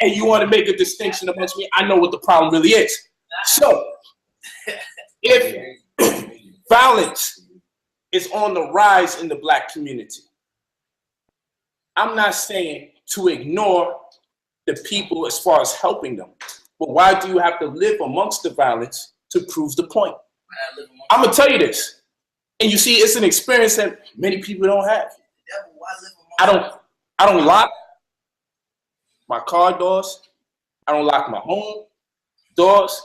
and you want to make a distinction amongst me, I know what the problem really is. So, if violence is on the rise in the black community, I'm not saying to ignore the people as far as helping them, but why do you have to live amongst the violence to prove the point? I'm gonna tell you this, and you see, it's an experience that many people don't have. I don't lock my car doors. I don't lock my home doors.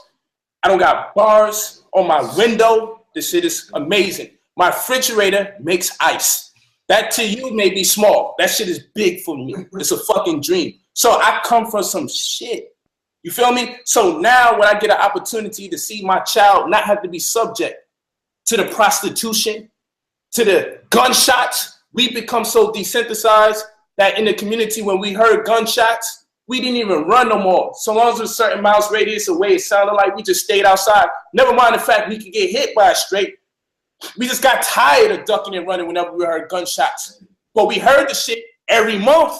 I don't got bars on my window. This shit is amazing. My refrigerator makes ice. That to you may be small. That shit is big for me. It's a fucking dream. So I come from some shit. You feel me? So now when I get an opportunity to see my child not have to be subject to the prostitution, to the gunshots, we become so desensitized that in the community when we heard gunshots, we didn't even run no more. So long as it was a certain miles radius away, it sounded like we just stayed outside. Never mind the fact we could get hit by a straight. We just got tired of ducking and running whenever we heard gunshots. But we heard the shit every month.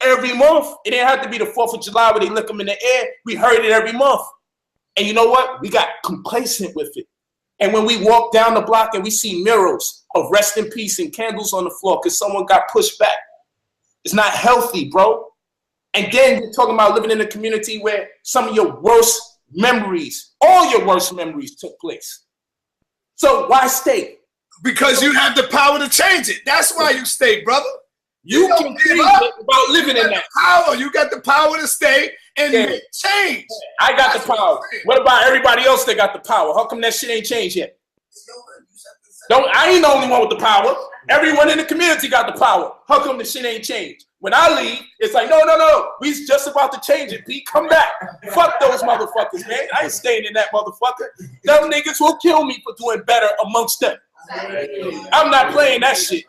Every month. It didn't have to be the 4th of July where they lick them in the air. We heard it every month. And you know what? We got complacent with it. And when we walk down the block and we see murals of rest in peace and candles on the floor because someone got pushed back, it's not healthy, bro. And then you're talking about living in a community where some of your worst memories, all your worst memories took place. So why stay? Because you have the power to change it. That's why you stay, brother. You can give up about living in that power. You got the power to stay and make change. I got the power. What about everybody else that got the power? How come that shit ain't changed yet? I ain't the only one with the power. Everyone in the community got the power. How come the shit ain't changed? When I leave, it's like, no. We just about to change it, Pete. Come back. Fuck those motherfuckers, man. I ain't staying in that motherfucker. Them niggas will kill me for doing better amongst them. I'm not playing that shit.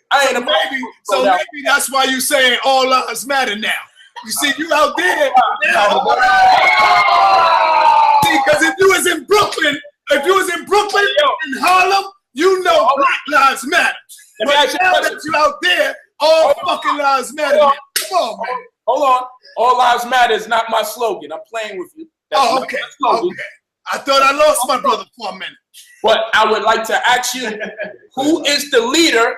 I ain't a baby. So maybe that's why you saying all lives matter now. You see, you out there. See, because if you was in Brooklyn, in Harlem, you know Black Lives Matter. Let me ask you a question. That you out there, all fucking lives matter. Come on, man. Hold on. All lives matter is not my slogan. I'm playing with you. That's okay. I thought I lost my brother for a minute. But I would like to ask you, who is the leader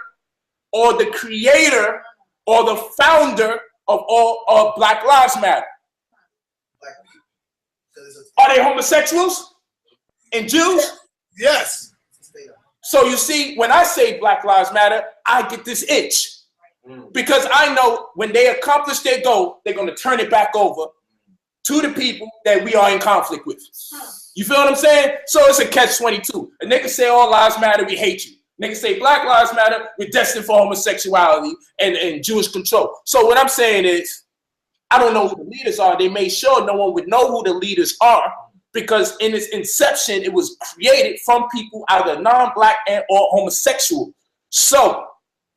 or the creator or the founder of all of Black Lives Matter? Are they homosexuals and Jews? Yes. So you see, when I say Black Lives Matter, I get this itch. Because I know when they accomplish their goal, they're going to turn it back over to the people that we are in conflict with. You feel what I'm saying? So it's a catch-22. A nigga say all lives matter, we hate you. Niggas say Black Lives Matter, we're destined for homosexuality and Jewish control. So what I'm saying is, I don't know who the leaders are. They made sure no one would know who the leaders are because in its inception, it was created from people either non-black and or homosexual. So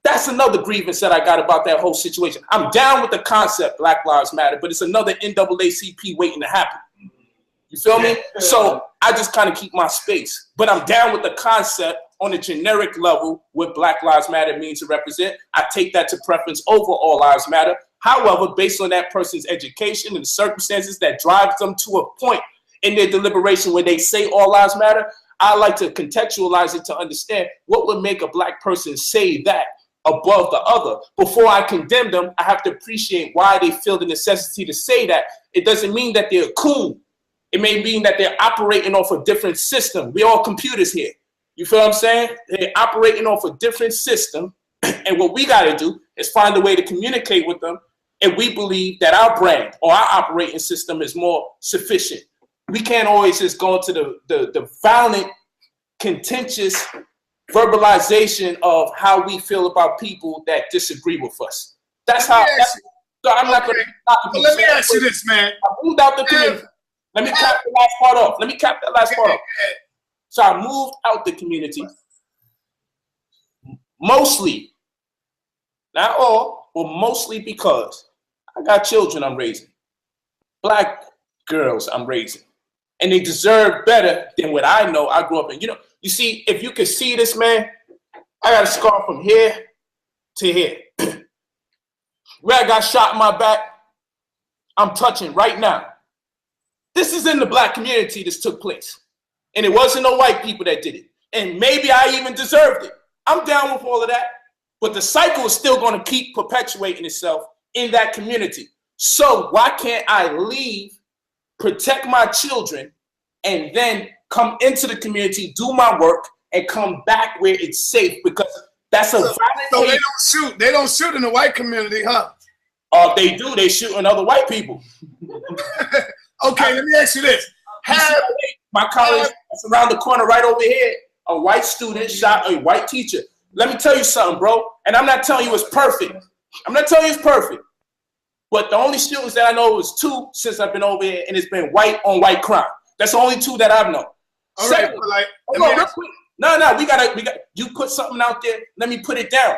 that's another grievance that I got about that whole situation. I'm down with the concept Black Lives Matter, but it's another NAACP waiting to happen. You feel me? So I just kind of keep my space. But I'm down with the concept on a generic level what Black Lives Matter means to represent. I take that to preference over All Lives Matter. However, based on that person's education and the circumstances that drives them to a point in their deliberation where they say All Lives Matter, I like to contextualize it to understand what would make a Black person say that above the other. Before I condemn them, I have to appreciate why they feel the necessity to say that. It doesn't mean that they're cool. It may mean that they're operating off a different system. We're all computers here. You feel what I'm saying? They're operating off a different system. And what we got to do is find a way to communicate with them. And we believe that our brand or our operating system is more sufficient. We can't always just go into the violent, contentious verbalization of how we feel about people that disagree with us. That's how. So I'm not going to. Let me ask you this, man. I moved out the community. Let me cap the last part off. Let me cap that last part off. So I moved out the community. Mostly, not all, but mostly because I got children I'm raising. Black girls I'm raising. And they deserve better than what I know I grew up in. You know, you see, if you can see this, man, I got a scar from here to here. Where I got shot in my back, I'm touching right now. This is in the Black community this took place. And it wasn't no white people that did it. And maybe I even deserved it. I'm down with all of that. But the cycle is still going to keep perpetuating itself in that community. So why can't I leave, protect my children, and then come into the community, do my work, and come back where it's safe? Because that's a violent. So they don't shoot. They don't shoot in the white community, huh? They do. They shooting other white people. Okay, let me ask you this. My college is around the corner right over here. A white student shot a white teacher. Let me tell you something, bro. And I'm not telling you it's perfect. I'm not telling you it's perfect. But the only shootings that I know was 2 since I've been over here, and it's been white on white crime. That's the only 2 that I've known. All right, Polight. No, we got you put something out there, let me put it down.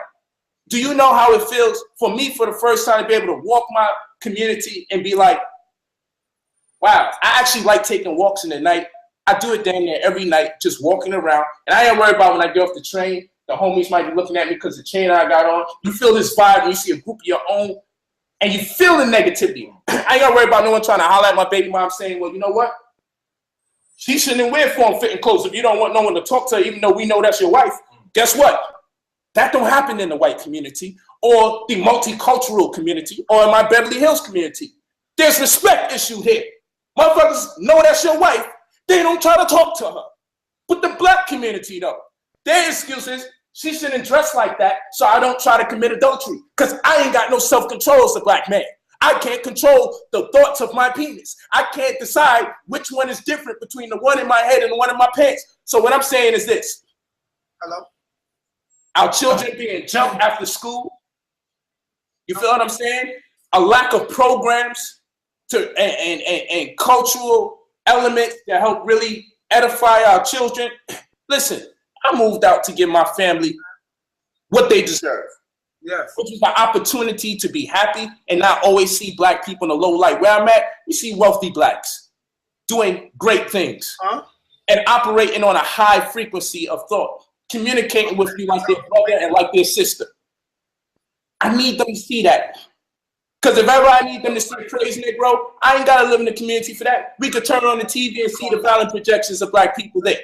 Do you know how it feels for me for the first time to be able to walk my community and be like, wow, I actually like taking walks in the night. I do it damn near every night, just walking around. And I ain't worried about when I get off the train, the homies might be looking at me because the chain I got on. You feel this vibe, and you see a group of your own, and you feel the negativity. I ain't got to worry about no one trying to holler at my baby mom saying, well, you know what? She shouldn't wear form-fitting clothes if you don't want no one to talk to her, even though we know that's your wife. Guess what? That don't happen in the white community or the multicultural community or in my Beverly Hills community. There's respect issue here. Motherfuckers know that's your wife. They don't try to talk to her. But the Black community, though, their excuse is, she shouldn't dress like that, so I don't try to commit adultery. Because I ain't got no self-control as a Black man. I can't control the thoughts of my penis. I can't decide which one is different between the one in my head and the one in my pants. So what I'm saying is this. Hello? Our children being jumped after school. You feel what I'm saying? A lack of programs and cultural elements that help really edify our children. Listen, I moved out to give my family what they deserve. Yes. Which is the opportunity to be happy and not always see Black people in a low light. Where I'm at, we see wealthy Blacks doing great things and operating on a high frequency of thought, communicating with you like their brother and like their sister. I need them to see that. Because if ever I need them to see crazy, bro, I ain't got to live in the community for that. We could turn on the TV and see the violent projections of Black people there.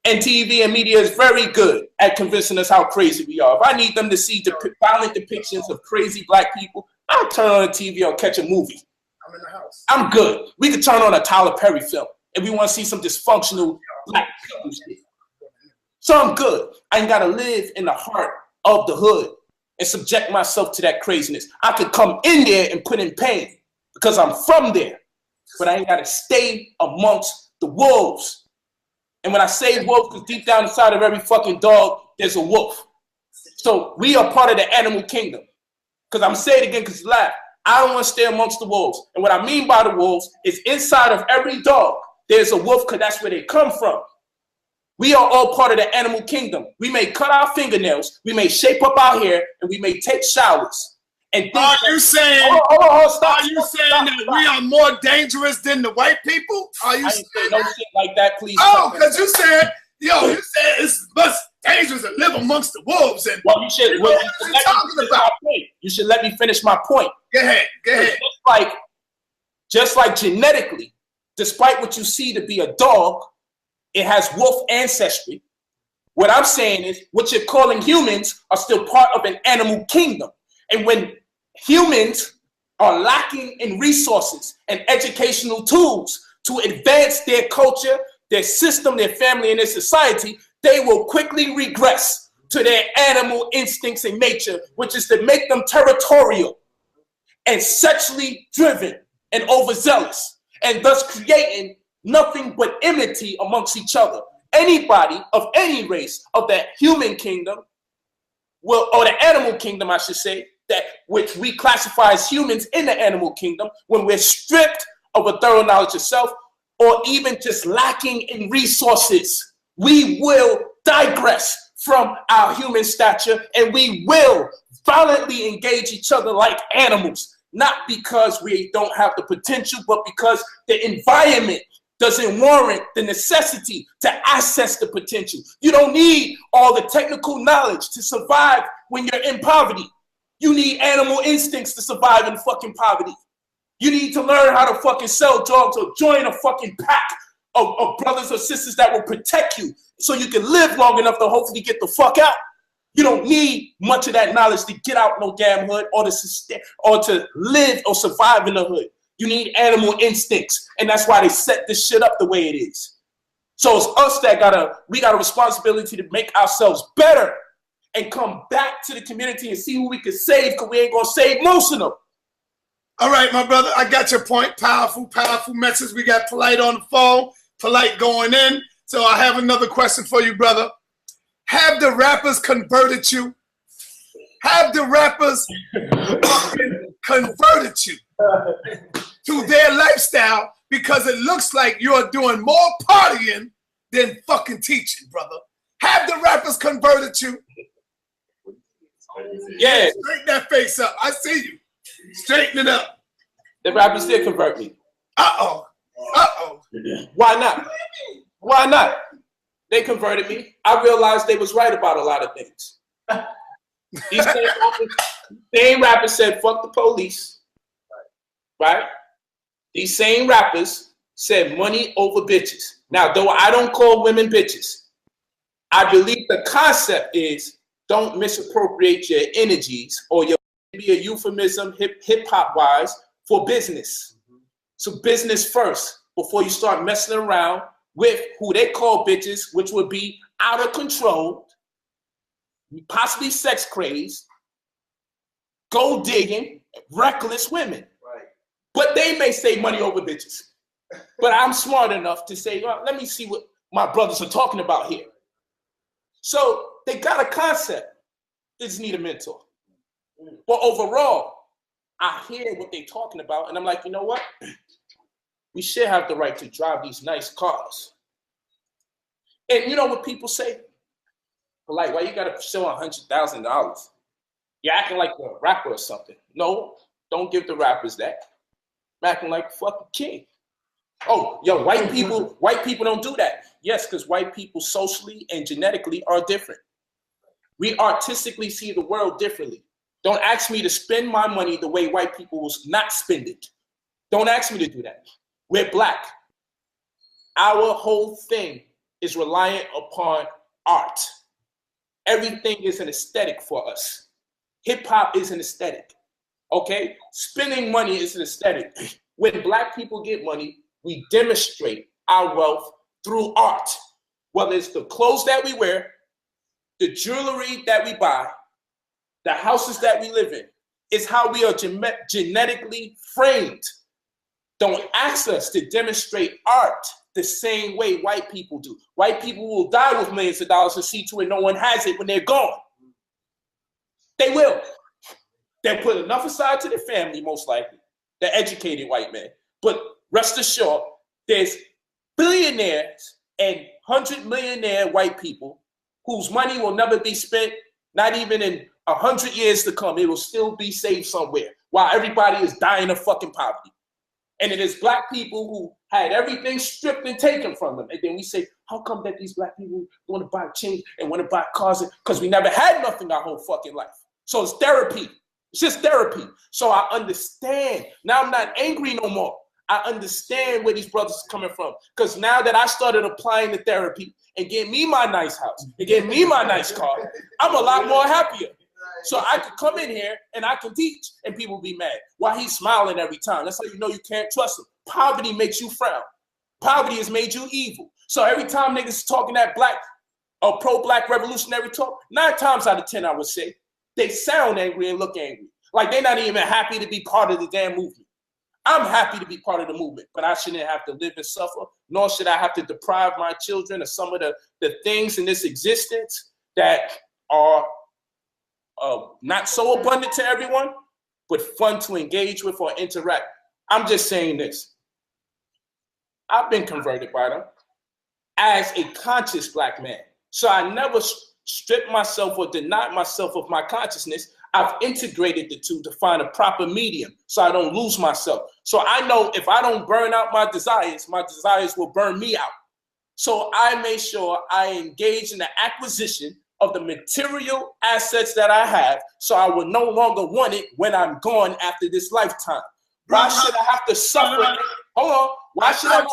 And TV and media is very good at convincing us how crazy we are. If I need them to see violent depictions of crazy Black people, I'll turn on the TV or catch a movie. I'm in the house. I'm good. We could turn on a Tyler Perry film if we want to see some dysfunctional Black people shit. So I'm good. I ain't got to live in the heart of the hood and subject myself to that craziness. I could come in there and put in pain because I'm from there, but I ain't got to stay amongst the wolves. And when I say wolf, because deep down inside of every fucking dog, there's a wolf. So we are part of the animal kingdom. Because I'm saying it again because you laugh. I don't want to stay amongst the wolves. And what I mean by the wolves is inside of every dog, there's a wolf because that's where they come from. We are all part of the animal kingdom. We may cut our fingernails, we may shape up our hair, and we may take showers. And are you saying that we are more dangerous than the white people? Are you saying no shit like that, please? Oh, because you said Yo, you said it's much dangerous to live amongst the wolves. And well, you should. what are you talking about? You should let me finish my point. Go ahead. Go ahead. Just like genetically, despite what you see to be a dog, it has wolf ancestry. What I'm saying is, what you're calling humans are still part of an animal kingdom. And when humans are lacking in resources and educational tools to advance their culture, their system, their family, and their society, they will quickly regress to their animal instincts and nature, which is to make them territorial and sexually driven and overzealous, and thus creating nothing but enmity amongst each other. Anybody of any race of the human kingdom will, or the animal kingdom, I should say, that which we classify as humans in the animal kingdom, when we're stripped of a thorough knowledge of self, or even just lacking in resources, we will digress from our human stature and we will violently engage each other like animals, not because we don't have the potential, but because the environment doesn't warrant the necessity to access the potential. You don't need all the technical knowledge to survive when you're in poverty. You need animal instincts to survive in fucking poverty. You need to learn how to fucking sell drugs or join a fucking pack of brothers or sisters that will protect you so you can live long enough to hopefully get the fuck out. You don't need much of that knowledge to get out no damn hood or to live or survive in the hood. You need animal instincts, and that's why they set this shit up the way it is. So it's us that we got a responsibility to make ourselves better and come back to the community and see who we can save, because we ain't gonna save most of them. All right, my brother, I got your point. Powerful, powerful message. We got Polight on the phone, Polight going in. So I have another question for you, brother. Have the rappers converted you? Have the rappers converted you to their lifestyle? Because it looks like you're doing more partying than fucking teaching, brother. Have the rappers converted you? Yeah. Straighten that face up. I see you. Straighten it up. The rappers did convert me. Uh-oh. Uh-oh. Why not? Why not? They converted me. I realized they was right about a lot of things. These same rappers said, fuck the police. Right? These same rappers said money over bitches. Now, though I don't call women bitches, I believe the concept is don't misappropriate your energies or your be a euphemism hip-hop wise for business. So business first before you start messing around with who they call bitches, which would be out of control, possibly sex crazed, gold digging, reckless women. Right. But they may say money over bitches. But I'm smart enough to say, well, let me see what my brothers are talking about here. So they got a concept. They just need a mentor. But overall, I hear what they're talking about, and I'm like, you know what? We should have the right to drive these nice cars. And you know what people say? Like, why you gotta show $100,000? You're acting like a rapper or something. No, don't give the rappers that. I'm acting like a fucking king. Oh, yo, white people don't do that. Yes, because white people socially and genetically are different. We artistically see the world differently. Don't ask me to spend my money the way white people will not spend it. Don't ask me to do that. We're black. Our whole thing is reliant upon art. Everything is an aesthetic for us. Hip hop is an aesthetic. Okay? Spending money is an aesthetic. When black people get money, we demonstrate our wealth through art. Whether it's the clothes that we wear, the jewelry that we buy, the houses that we live in, is how we are genetically framed. Don't ask us to demonstrate art the same way white people do. White people will die with millions of dollars to see to it no one has it when they're gone. They will. They'll put enough aside to their family, most likely, the educated white man. But rest assured, there's billionaires and 100-millionaire white people whose money will never be spent, not even in 100 years to come. It will still be saved somewhere while everybody is dying of fucking poverty. And it is black people who had everything stripped and taken from them. And then we say, how come that these black people want to buy chains and want to buy cars? Because we never had nothing our whole fucking life. So it's therapy. It's just therapy. So I understand. Now I'm not angry no more. I understand where these brothers are coming from. Because now that I started applying the therapy and getting me my nice house and getting me my nice car, I'm a lot more happier. So I could come in here and I can teach and people be mad. Why he's smiling every time? That's how you know you can't trust him. Poverty makes you frown. Poverty has made you evil. So every time niggas talking that black or pro-black revolutionary talk, 9 times out of 10 I would say, they sound angry and look angry. Like they're not even happy to be part of the damn movement. I'm happy to be part of the movement, but I shouldn't have to live and suffer, nor should I have to deprive my children of some of the things in this existence that are not so abundant to everyone, but fun to engage with or interact. I'm just saying this. I've been converted by them as a conscious black man. So I never stripped myself or denied myself of my consciousness. I've integrated the two to find a proper medium so I don't lose myself. So I know if I don't burn out my desires will burn me out. So I made sure I engage in the acquisition of the material assets that I have so I will no longer want it when I'm gone after this lifetime. Why should I have to suffer? Hold on. Why should I